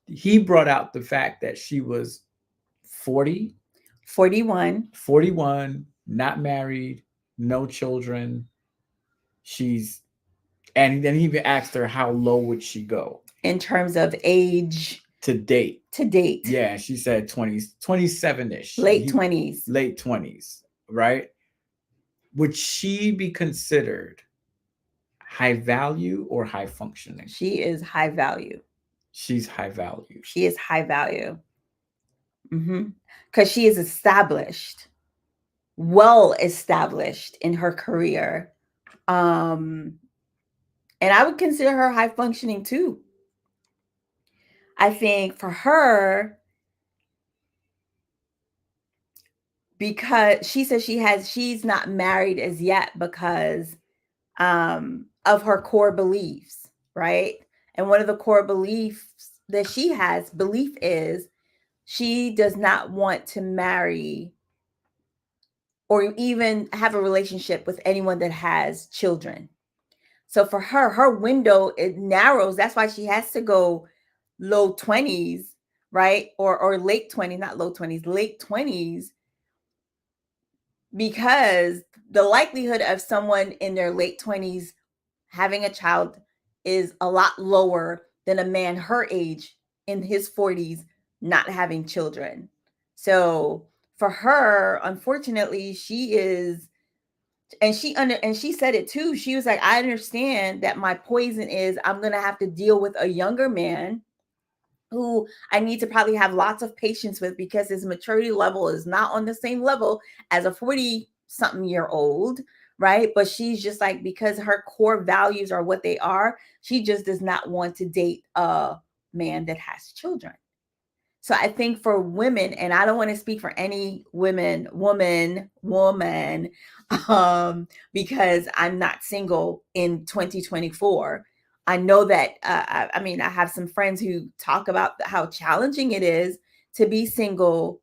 [SPEAKER 3] He brought out the fact that she was 40,
[SPEAKER 2] 41
[SPEAKER 3] 41, not married, no children. She's, and then he even asked her how low would she go
[SPEAKER 2] in terms of age
[SPEAKER 3] to date.
[SPEAKER 2] to date.
[SPEAKER 3] Yeah, she said 20s, 27-ish.
[SPEAKER 2] Late 20s.
[SPEAKER 3] Late 20s, right? Would she be considered high value or high functioning?
[SPEAKER 2] She is high value.
[SPEAKER 3] She's high value.
[SPEAKER 2] She is high value. Because she is well established in her career. And I would consider her high functioning too. I think for her, because she says she's not married as yet because of her core beliefs, right? And one of the core beliefs that she has belief is she does not want to marry or even have a relationship with anyone that has children. So for her window, it narrows. That's why she has to go low 20s, right? Or late 20s, not low 20s, late 20s, because the likelihood of someone in their late 20s having a child is a lot lower than a man her age in his 40s not having children. So for her, unfortunately, she is, and she said it too. She was like, I understand that my poison is I'm going to have to deal with a younger man who I need to probably have lots of patience with because his maturity level is not on the same level as a 40 something year old, right? But she's just like, because her core values are what they are, she just does not want to date a man that has children. So I think for women, and I don't want to speak for any woman, because I'm not single in 2024. I know that, I mean, I have some friends who talk about how challenging it is to be single,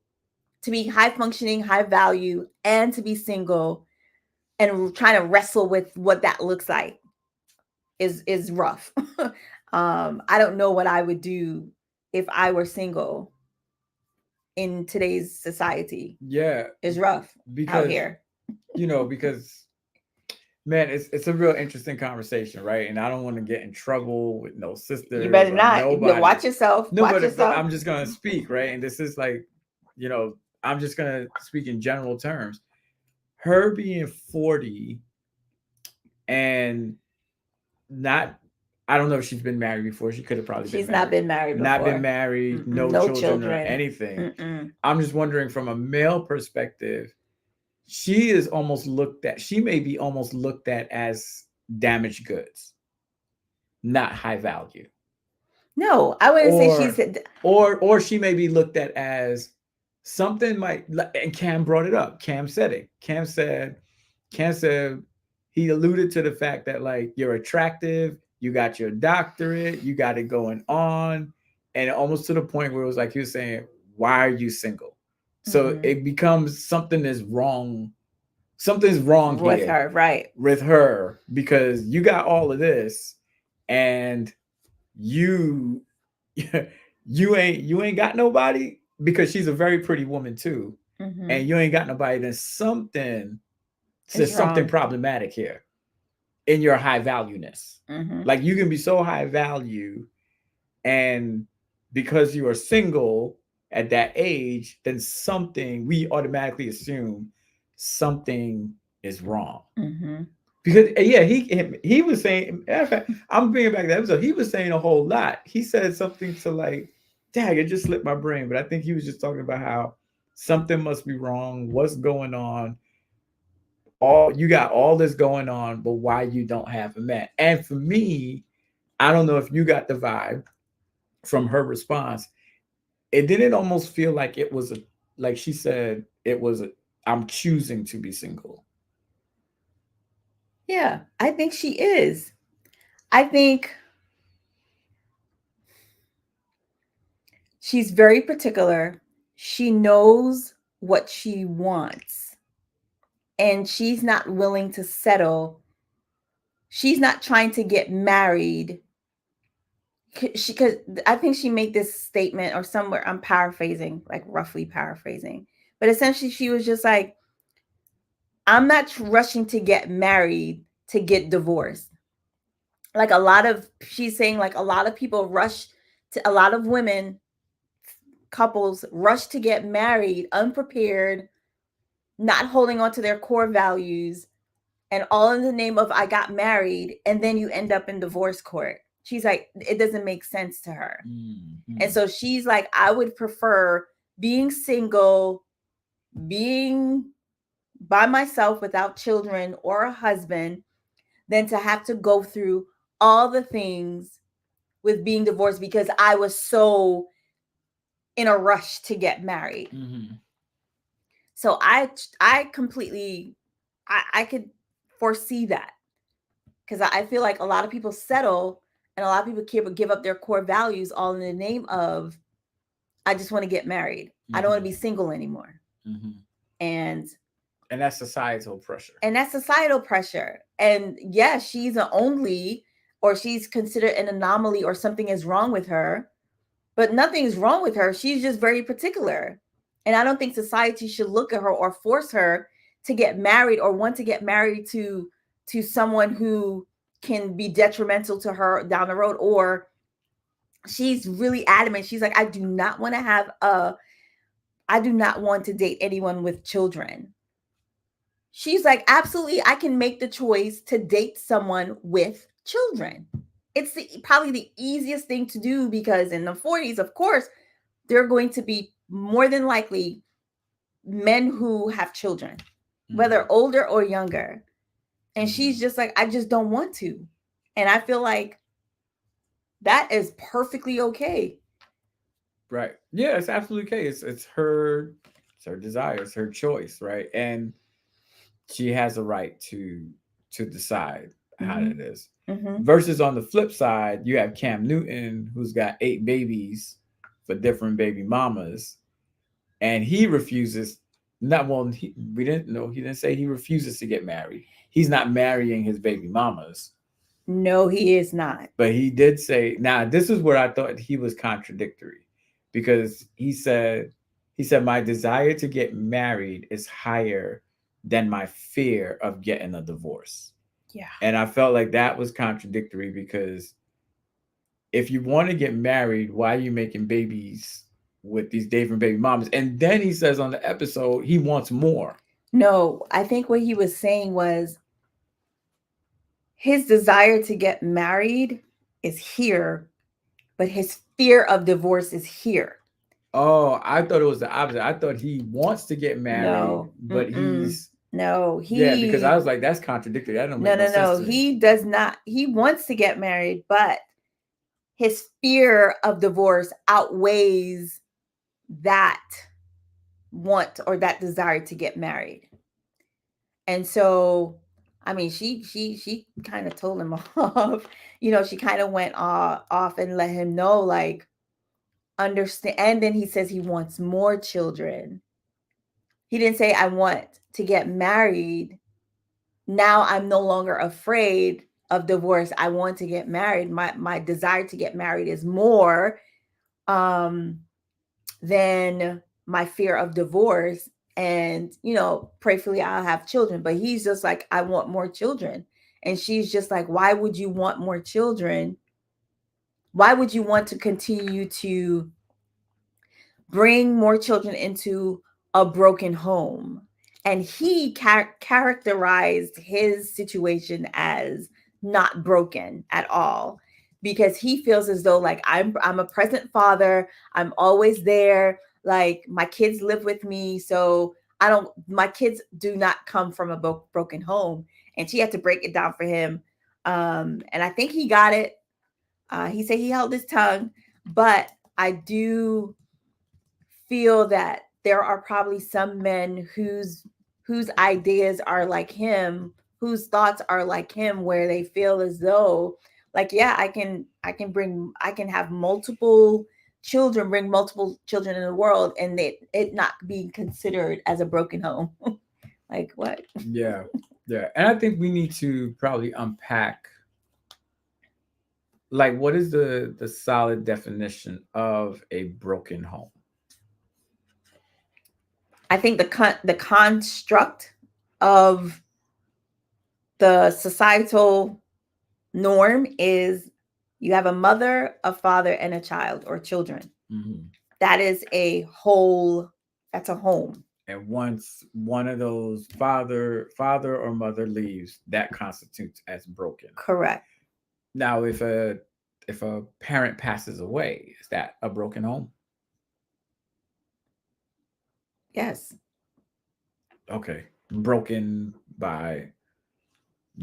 [SPEAKER 2] to be high functioning, high value, and to be single, and trying to wrestle with what that looks like is rough. I don't know what I would do if I were single in today's society.
[SPEAKER 3] Yeah,
[SPEAKER 2] Is rough out
[SPEAKER 3] because
[SPEAKER 2] here.
[SPEAKER 3] because man, it's a real interesting conversation, right? And I don't want to get in trouble with no
[SPEAKER 2] You
[SPEAKER 3] sisters
[SPEAKER 2] better
[SPEAKER 3] or
[SPEAKER 2] not.
[SPEAKER 3] nobody.
[SPEAKER 2] Watch yourself.
[SPEAKER 3] No,
[SPEAKER 2] Watch
[SPEAKER 3] but
[SPEAKER 2] yourself.
[SPEAKER 3] I'm just gonna speak, right? And this is like, you know, I'm just gonna speak in general terms. Her being 40 and not, I don't know if she's been married before. She could have probably been
[SPEAKER 2] She's not
[SPEAKER 3] married.
[SPEAKER 2] been married
[SPEAKER 3] Not been
[SPEAKER 2] before.
[SPEAKER 3] married, no
[SPEAKER 2] No
[SPEAKER 3] children or
[SPEAKER 2] children.
[SPEAKER 3] anything.
[SPEAKER 2] Mm-mm.
[SPEAKER 3] I'm just wondering from a male perspective, she is almost looked at, she may be almost looked at as damaged goods, not high value.
[SPEAKER 2] No, I wouldn't say she's.
[SPEAKER 3] Or or she may be looked at as something might, and Cam brought it up. Cam said it. Cam said he alluded to the fact that like you're attractive, you got your doctorate, you got it going on, and almost to the point where it was like he was saying, "Why are you single?" So
[SPEAKER 2] Mhm.
[SPEAKER 3] it becomes something is wrong. Something's wrong
[SPEAKER 2] With
[SPEAKER 3] here
[SPEAKER 2] her, right?
[SPEAKER 3] with her because you got all of this, and you you ain't got nobody, because she's a very pretty woman too,
[SPEAKER 2] Mm-hmm.
[SPEAKER 3] and you ain't got nobody. Then something,
[SPEAKER 2] It's
[SPEAKER 3] there's something
[SPEAKER 2] wrong.
[SPEAKER 3] problematic here in your high valueness.
[SPEAKER 2] Mm-hmm.
[SPEAKER 3] Like you can be so high value, and because you are single at that age, then something, we automatically assume something is wrong.
[SPEAKER 2] Mm-hmm.
[SPEAKER 3] Because yeah, he was saying. Matter of fact, I'm bringing back that episode. He was saying a whole lot. He said something to like, "Dang, it just slipped my brain." But I think he was just talking about how something must be wrong. What's going on? All you got all this going on, but why you don't have a man? And for me, I don't know if you got the vibe from her response. It didn't almost feel like it was a, like she said it was a, I'm choosing to be single.
[SPEAKER 2] Yeah, I think she is. I think she's very particular. She knows what she wants, and she's not willing to settle. She's not trying to get married. Because I think she made this statement, or somewhere, I'm paraphrasing, like roughly paraphrasing, but essentially she was just like, I'm not rushing to get married to get divorced. Like she's saying, like a lot of people rush to, a lot of women, couples rush to get married unprepared, not holding on to their core values, and all in the name of I got married, and then you end up in divorce court. She's like, it doesn't make sense to her.
[SPEAKER 3] Mm-hmm.
[SPEAKER 2] And so she's like, I would prefer being single, being by myself without children or a husband, than to have to go through all the things with being divorced because I was so in a rush to get married. So I completely I could foresee that, because I feel like a lot of people settle and a lot of people give up their core values all in the name of, I just want to get married. I don't want to be single anymore. And
[SPEAKER 3] that's societal pressure.
[SPEAKER 2] And that's societal pressure. And yes, she's an only, or she's considered an anomaly, or something is wrong with her, but nothing's wrong with her. She's just very particular. And I don't think society should look at her or force her to get married or want to get married to someone who can be detrimental to her down the road. Or she's really adamant. She's like, I do not want to date anyone with children. She's like, absolutely, I can make the choice to date someone with children. It's probably the easiest thing to do, because in the 40s, of course, there are going to be more than likely men who have children, whether older or younger. And she's just like, I just don't want to. And I feel like that is perfectly okay.
[SPEAKER 3] Right. Yeah, it's absolutely okay. It's her desire, it's her choice, right? And she has a right to decide how it is. Versus on the flip side, you have Cam Newton, who's got 8 babies for different baby mamas, and he refuses. Not well. We didn't know. He didn't say he refuses to get married. He's not marrying his baby mamas.
[SPEAKER 2] No, he is not.
[SPEAKER 3] But he did say. Now, this is where I thought he was contradictory, because he said my desire to get married is higher than my fear of getting a divorce.
[SPEAKER 2] Yeah.
[SPEAKER 3] And I felt like that was contradictory, because if you want to get married, why are you making babies with these different baby mamas? And then he says on the episode, he wants more.
[SPEAKER 2] No, I think what he was saying was his desire to get married is here, but his fear of divorce is here.
[SPEAKER 3] Oh, I thought it was the opposite. I thought he wants to get married, but he's because I was like, that's contradictory. That don't make no sense to me.
[SPEAKER 2] He does not. He wants to get married, but his fear of divorce outweighs that want or that desire to get married. And so, I mean, she kind of told him off. She kind of went off and let him know, like, understand. And then he says he wants more children. He didn't say, I want to get married. Now I'm no longer afraid of divorce. I want to get married. My desire to get married is more than my fear of divorce. And, prayerfully I'll have children. But he's just like, I want more children. And she's just like, why would you want more children? Why would you want to continue to bring more children into a broken home? And he characterized his situation as not broken at all, because he feels as though, like, I'm a present father. I'm always there. Like, my kids live with me. So my kids do not come from a broken home. And she had to break it down for him. And I think he got it. He said he held his tongue, but I do feel that there are probably some men whose ideas are like him, whose thoughts are like him, where they feel as though, like, yeah, I can have multiple children, bring multiple children in the world, and it not being considered as a broken home. Like, what?
[SPEAKER 3] Yeah. And I think we need to probably unpack, like, what is the solid definition of a broken home?
[SPEAKER 2] I think the construct of the societal norm is you have a mother, a father, and a child or children. That is a whole. That's a home.
[SPEAKER 3] And once one of those father or mother leaves, that constitutes as broken.
[SPEAKER 2] Correct.
[SPEAKER 3] Now, if a parent passes away, is that a broken home?
[SPEAKER 2] Yes.
[SPEAKER 3] Okay. Broken by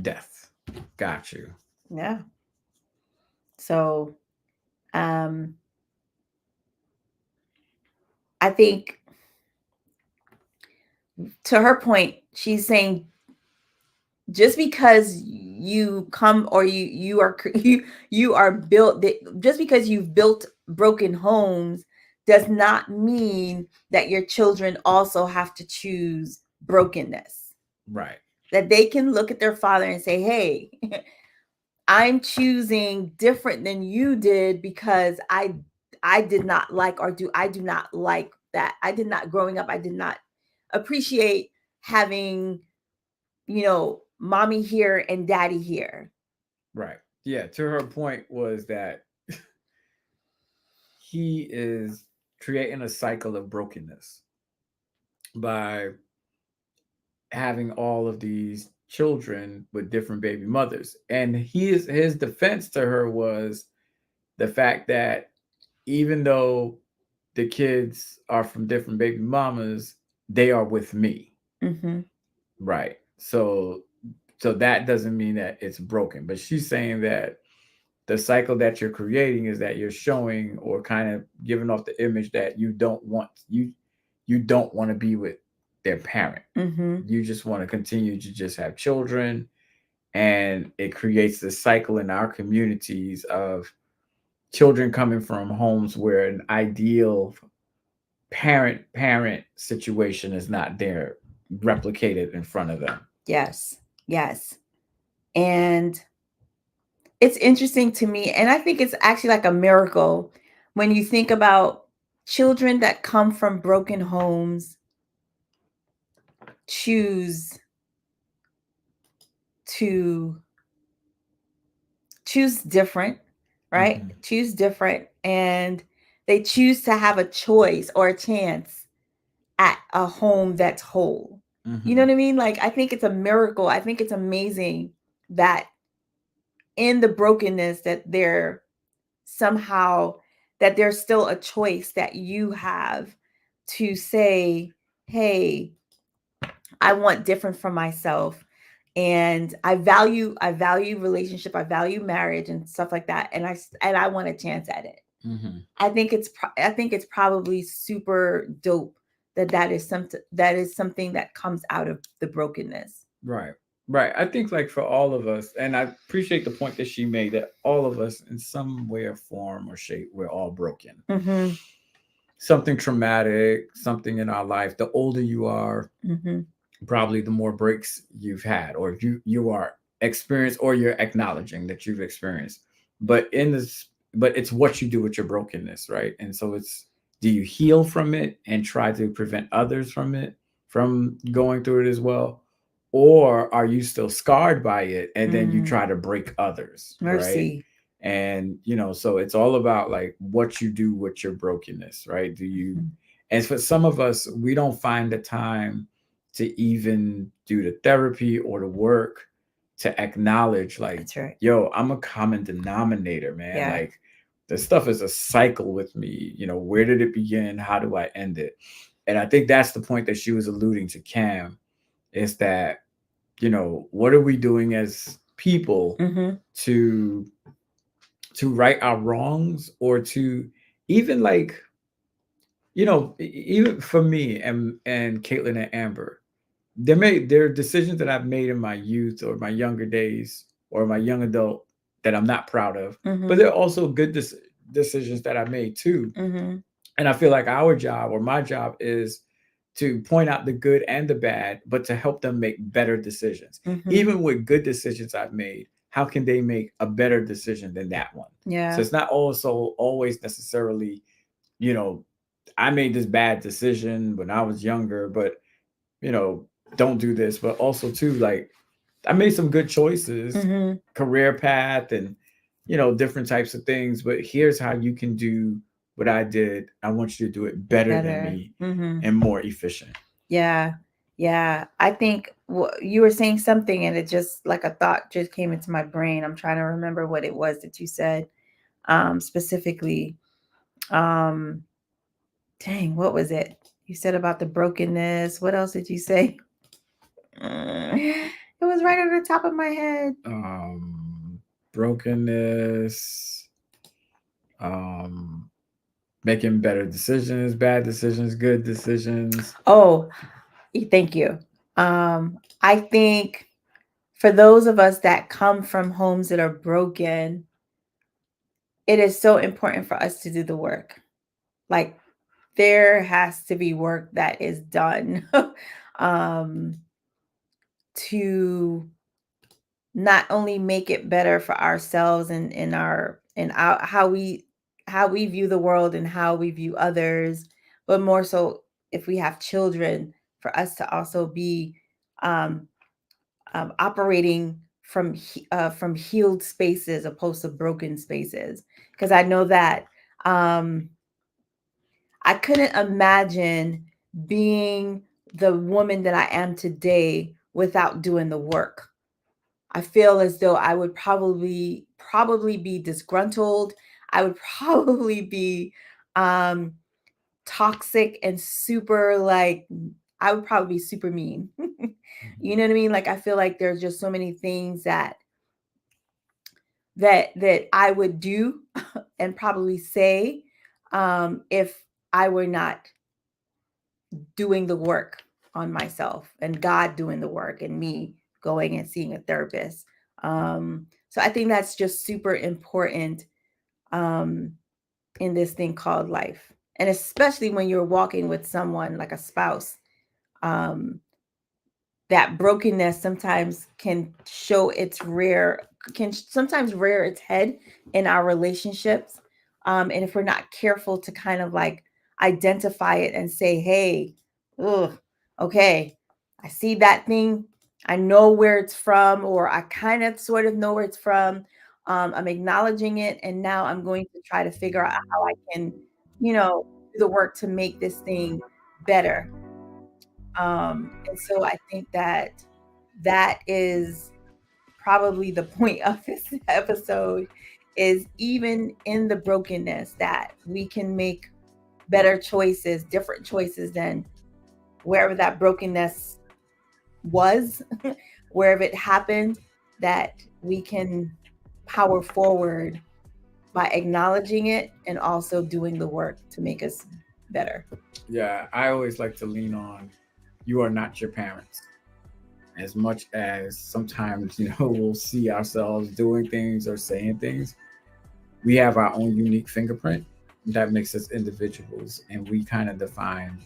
[SPEAKER 3] death. Got you.
[SPEAKER 2] Yeah. So um I think, to her point, she's saying just because you come, or you are you are built, just because you've built broken homes does not mean that your children also have to choose brokenness.
[SPEAKER 3] Right.
[SPEAKER 2] That they can look at their father and say, hey, I'm choosing different than you did because I did not like, or I do not like that. I did not, growing up, I did not appreciate having, mommy here and daddy here.
[SPEAKER 3] Right. Yeah. To her point was that he is creating a cycle of brokenness by having all of these children with different baby mothers. And his defense to her was the fact that even though the kids are from different baby mamas, they are with me.
[SPEAKER 2] Mm-hmm.
[SPEAKER 3] Right. So that doesn't mean that it's broken. But she's saying that the cycle that you're creating is that you're showing or kind of giving off the image that you don't want to be with their parent.
[SPEAKER 2] Mm-hmm.
[SPEAKER 3] You just want to continue to just have children, and it creates this cycle in our communities of children coming from homes where an ideal parent situation is not there replicated in front of them.
[SPEAKER 2] Yes. Yes. And it's interesting to me, and I think it's actually like a miracle when you think about children that come from broken homes choose to choose different, right?
[SPEAKER 3] Mm-hmm.
[SPEAKER 2] Choose different, and they choose to have a choice or a chance at a home that's whole. You know
[SPEAKER 3] Mm-hmm.
[SPEAKER 2] what I mean? Like, I think it's a miracle. I think it's amazing that in the brokenness that there somehow, that there's still a choice that you have to say, hey, I want different from myself, and I value relationship, I value marriage and stuff like that, and I want a chance at it.
[SPEAKER 3] Mm-hmm.
[SPEAKER 2] I think it's probably super dope that is something that comes out of the brokenness.
[SPEAKER 3] Right. Right. I think like for all of us, and I appreciate the point that she made that all of us in some way or form or shape, we're all broken.
[SPEAKER 2] Mm-hmm.
[SPEAKER 3] Something traumatic, something in our life. The older you are,
[SPEAKER 2] Mm-hmm.
[SPEAKER 3] probably the more breaks you've had, or you are experienced, or you're acknowledging that you've experienced. But in this, but it's what you do with your brokenness, right? And so it's, do you heal from it and try to prevent others from it, from going through it as well, or are you still scarred by it and then you
[SPEAKER 2] Mm.
[SPEAKER 3] try to break others, right?
[SPEAKER 2] Mercy.
[SPEAKER 3] And so it's all about like what you do with your brokenness, right? Do you,
[SPEAKER 2] Mm-hmm.
[SPEAKER 3] and for some of us, we don't find the time to even do the therapy or the work to acknowledge like,
[SPEAKER 2] That's right.
[SPEAKER 3] yo, I'm a common denominator, man.
[SPEAKER 2] Yeah.
[SPEAKER 3] Like this stuff is a cycle with me. Where did it begin? How do I end it? And I think that's the point that she was alluding to, Cam, is that, what are we doing as people
[SPEAKER 2] Mm-hmm.
[SPEAKER 3] to right our wrongs, or to even like, even for me and Caitlin and Amber, there are decisions that I've made in my youth or my younger days or my young adult that I'm not proud of. But
[SPEAKER 2] Mm-hmm.
[SPEAKER 3] there are also good decisions that I made too.
[SPEAKER 2] Mm-hmm.
[SPEAKER 3] And I feel like our job or my job is to point out the good and the bad, but to help them make better decisions.
[SPEAKER 2] Mm-hmm.
[SPEAKER 3] Even with good decisions I've made, how can they make a better decision than that one? So
[SPEAKER 2] Yeah.
[SPEAKER 3] it's not also always necessarily, you know, I made this bad decision when I was younger, but you know, don't do this. But also too, like I made some good choices,
[SPEAKER 2] Mm-hmm.
[SPEAKER 3] career path, and different types of things. But here's how you can do what I did. I want you to do it better than
[SPEAKER 2] Better.
[SPEAKER 3] me
[SPEAKER 2] Mm-hmm.
[SPEAKER 3] and more efficient.
[SPEAKER 2] Yeah. Yeah. I think you were saying something, and it just like a thought just came into my brain. I'm trying to remember what it was that you said specifically. Um, Dang, what was it? You said about the brokenness. What else did you say? It was right on the top of my head.
[SPEAKER 3] Brokenness. um, making better decisions, bad decisions, good decisions?
[SPEAKER 2] Oh, thank you. I think for those of us that come from homes that are broken, it is so important for us to do the work. Like there has to be work that is done um, to not only make it better for ourselves and how we view the world and how we view others, but more so if we have children, for us to also be um, operating from healed spaces opposed to broken spaces. Because I know that um, I couldn't imagine being the woman that I am today without doing the work. I feel as though I would probably be disgruntled. I would probably be um toxic and super like I would probably be super mean. You know what I mean? Like I feel like there's just so many things that I would do and probably say if I were not doing the work on myself and God doing the work and me going and seeing a therapist. So I think that's just super important um, in this thing called life. And especially when you're walking with someone like a spouse, um, that brokenness sometimes can sometimes rear its head in our relationships. And if we're not careful to kind of like identify it and say, hey, ugh, okay, I see that thing. I know where it's from, or I kind of sort of know where it's from. I'm acknowledging it. And now I'm going to try to figure out how I can, do the work to make this thing better. And so I think that is probably the point of this episode is even in the brokenness that we can make better choices, different choices than wherever that brokenness was, wherever it happened, that we can power forward by acknowledging it and also doing the work to make us better.
[SPEAKER 3] Yeah, I always like to lean on you are not your parents. As much as sometimes, we'll see ourselves doing things or saying things, we have our own unique fingerprint that makes us individuals, and we kind of define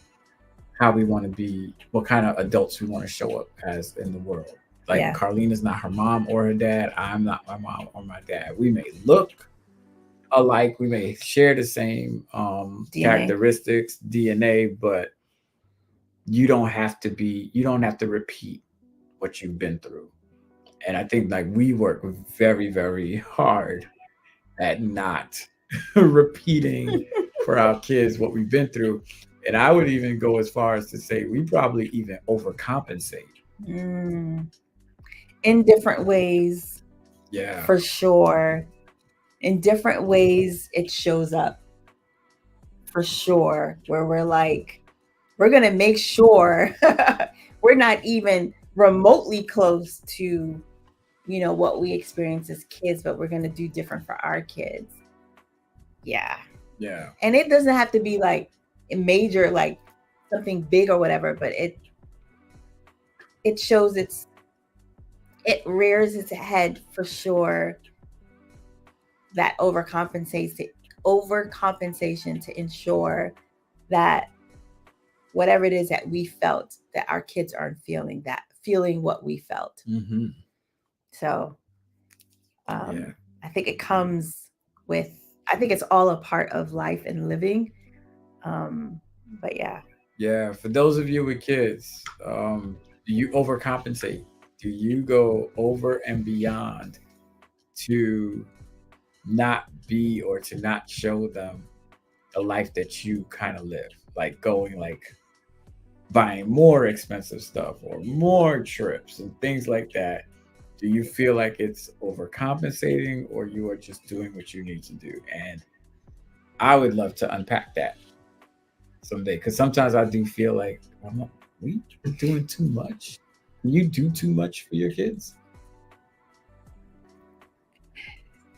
[SPEAKER 3] how we want to be, what kind of adults we want to show up as in the world. Like
[SPEAKER 2] Yeah.
[SPEAKER 3] Carlene is not her mom or her dad. I'm not my mom or my dad. We may look alike, we may share the same
[SPEAKER 2] DNA.
[SPEAKER 3] characteristics, DNA, but you don't have to repeat what you've been through. And I think like we work very, very hard at not repeating for our kids what we've been through. And I would even go as far as to say we probably even overcompensate.
[SPEAKER 2] Mm. In different ways,
[SPEAKER 3] Yeah.
[SPEAKER 2] for sure. In different ways, it shows up for sure, where we're like, we're going to make sure we're not even remotely close to, what we experience as kids, but we're going to do different for our kids. Yeah.
[SPEAKER 3] Yeah.
[SPEAKER 2] And it doesn't have to be like a major, like something big or whatever, but it shows it rears its head for sure. That overcompensation to ensure that whatever it is that we felt, that our kids aren't feeling what we felt.
[SPEAKER 3] Mm-hmm.
[SPEAKER 2] So
[SPEAKER 3] Yeah.
[SPEAKER 2] I think it comes with, I think it's all a part of life and living. But yeah.
[SPEAKER 3] Yeah. For those of you with kids, do you overcompensate? Do you go over and beyond to not be or to not show them the life that you kind of live? Like going like buying more expensive stuff or more trips and things like that. Do you feel like it's overcompensating or you are just doing what you need to do? And I would love to unpack that someday because sometimes I do feel like we doing too much. Can you do too much for your kids?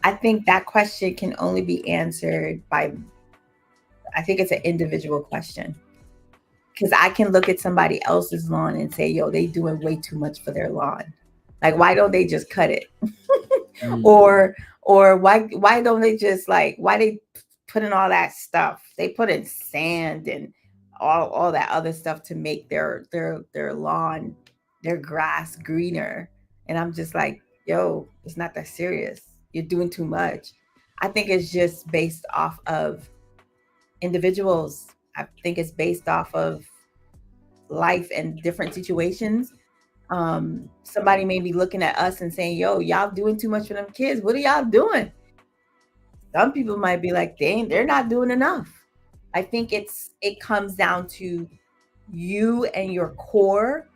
[SPEAKER 2] I think that question can only be answered by, I think it's an individual question. Because I can look at somebody else's lawn and say, yo, they doing way too much for their lawn. Like, why don't they just cut it? Or why don't they just like, why they put in all that stuff? They put in sand and all that other stuff to make their lawn, their grass greener. And I'm just like, yo, it's not that serious. You're doing too much. I think it's just based off of individuals. I think it's based off of life and different situations. Somebody may be looking at us and saying, yo, y'all doing too much for them kids. What are y'all doing? Some people might be like, dang, they're not doing enough. I think it comes down to you and your core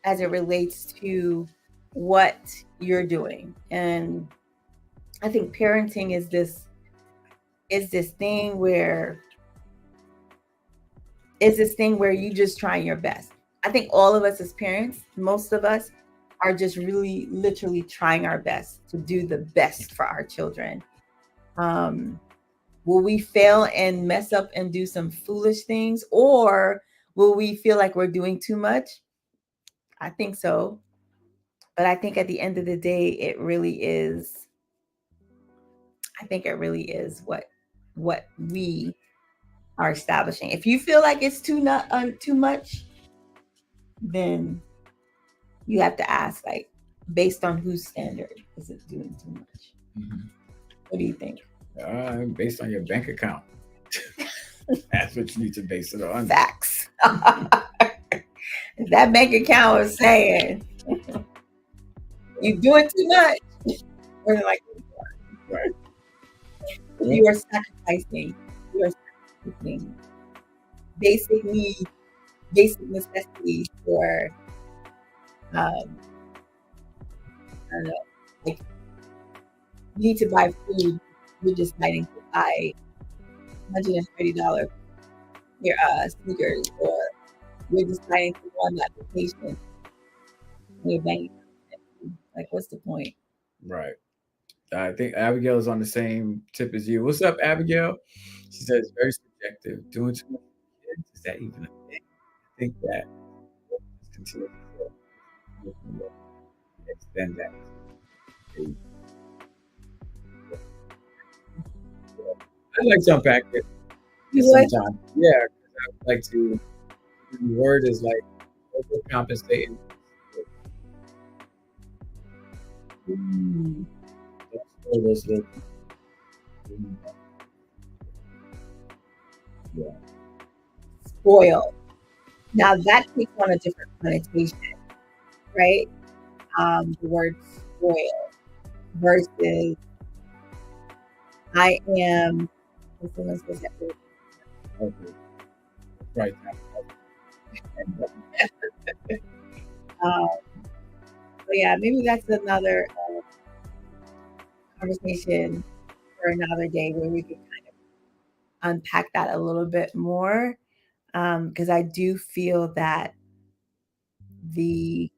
[SPEAKER 2] as it relates to what you're doing. And I think parenting is this thing where you just trying your best. I think all of us as parents, most of us are just really literally trying our best to do the best for our children. Will we fail and mess up and do some foolish things, or will we feel like we're doing too much? I think so. But I think at the end of the day, it really is what we are establishing. If you feel like it's too much, then you have to ask, like, based on whose standard is it doing too much? What do you think?
[SPEAKER 3] Based on your bank account. That's what you need to base it on.
[SPEAKER 2] Facts. That bank account is saying you're doing too much, or like,
[SPEAKER 3] right.
[SPEAKER 2] You are sacrificing basic needs, basic necessities for I don't know, like you need to buy food, you're just deciding to buy $130 sneakers, or you're deciding to go on that vacation in your bank account. Like, what's the point?
[SPEAKER 3] Right. I think Abigail is on the same tip as you. What's up, Abigail? She says very subjective. Doing too much for kids, is that even a thing? I think that continue to extend that. I'd like to unpack it sometime. Yeah, I'd like to. The word is like overcompensating.
[SPEAKER 2] Yeah. Spoil. Now that takes on a different connotation, right? The word spoil versus I am.
[SPEAKER 3] Right.
[SPEAKER 2] So yeah, maybe that's another conversation for another day where we can kind of unpack that a little bit more, because I do feel that there's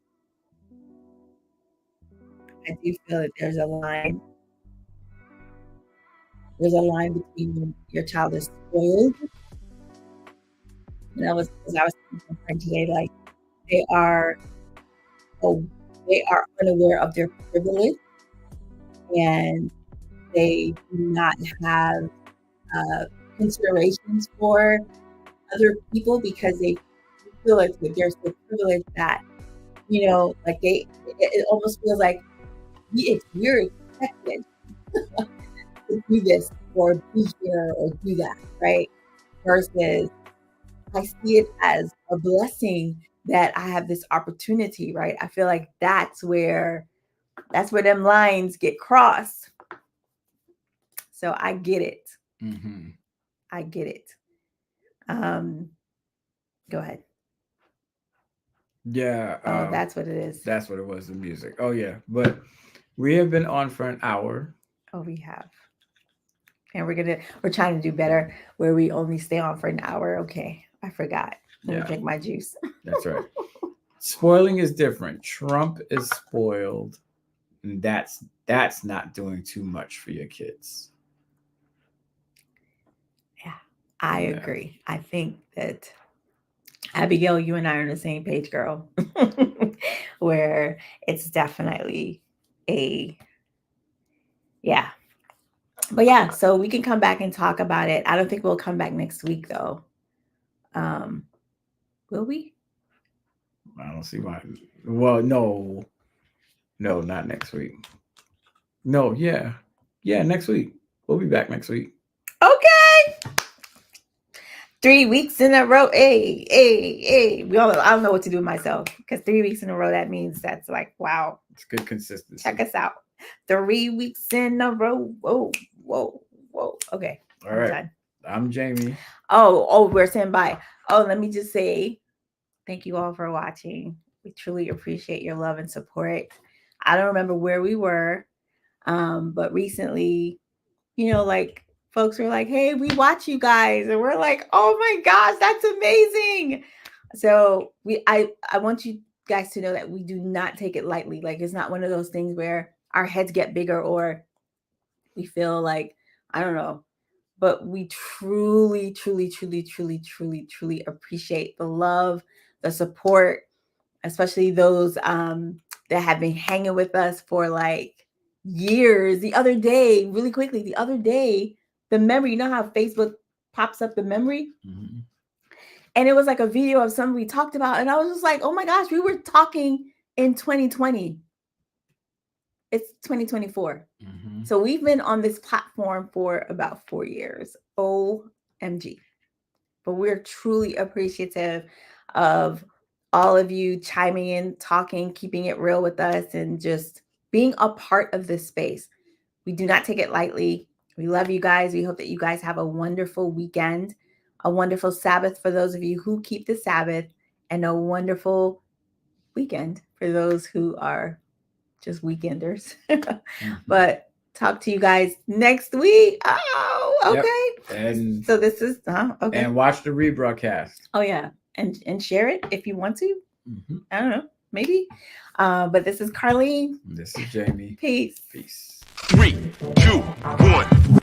[SPEAKER 2] a line. There's a line between your child is spoiled, and I was thinking today, like they are unaware of their privilege, and they do not have considerations for other people because they feel like they're so privileged that, you know, like it almost feels like we're expected to do this or be here or do that, right? Versus I see it as a blessing that I have this opportunity, right? I feel like that's where them lines get crossed. So I get it.
[SPEAKER 3] Mm-hmm.
[SPEAKER 2] I get it. Go ahead.
[SPEAKER 3] Yeah.
[SPEAKER 2] That's what it is.
[SPEAKER 3] That's what it was, the music. Oh, yeah. But we have been on for an hour.
[SPEAKER 2] Oh, we have. And we're trying to do better where we only stay on for an hour. Okay. I forgot. Let me drink my juice.
[SPEAKER 3] That's right. Spoiling is different. Trump is spoiled. And that's not doing too much for your kids.
[SPEAKER 2] Yeah, I
[SPEAKER 3] Yeah.
[SPEAKER 2] agree. I think that Abigail, you and I are on the same page, girl. Where it's definitely a yeah. But yeah, so we can come back and talk about it. I don't think we'll come back next week though. Will we?
[SPEAKER 3] I don't see why. Well, no, not next week. No, yeah, next week. We'll be back next week.
[SPEAKER 2] Okay. 3 weeks in a row. Hey. I don't know what to do with myself because 3 weeks in a row, that means that's like, wow.
[SPEAKER 3] It's good consistency.
[SPEAKER 2] Check us out. 3 weeks in a row. Whoa. Okay.
[SPEAKER 3] All right.
[SPEAKER 2] Done.
[SPEAKER 3] I'm Jamie.
[SPEAKER 2] Oh, we're saying bye. Oh, let me just say thank you all for watching. We truly appreciate your love and support. I don't remember where we were, but recently, like folks were like, hey, we watch you guys. And we're like, oh my gosh, that's amazing. So I want you guys to know that we do not take it lightly. Like, it's not one of those things where our heads get bigger or we feel like, I don't know, but we truly appreciate the love, the support, especially those that have been hanging with us for like years. The other day, really quickly, the memory, you know how Facebook pops up the memory?
[SPEAKER 3] Mm-hmm.
[SPEAKER 2] And it was like a video of something we talked about. And I was just like, oh my gosh, we were talking in 2020. It's 2024.
[SPEAKER 3] Mm-hmm.
[SPEAKER 2] So we've been on this platform for about 4 years. OMG. But we're truly appreciative of all of you chiming in, talking, keeping it real with us, and just being a part of this space. We do not take it lightly. We love you guys. We hope that you guys have a wonderful weekend, a wonderful Sabbath for those of you who keep the Sabbath, and a wonderful weekend for those who are just weekenders. But talk to you guys next week. Oh, okay.
[SPEAKER 3] Yep. And
[SPEAKER 2] so this is okay.
[SPEAKER 3] And watch the rebroadcast.
[SPEAKER 2] Oh yeah, and share it if you want to.
[SPEAKER 3] Mm-hmm.
[SPEAKER 2] I don't know, maybe. But this is Carlene.
[SPEAKER 3] This is Jamie.
[SPEAKER 2] Peace.
[SPEAKER 1] 3, 2, 1.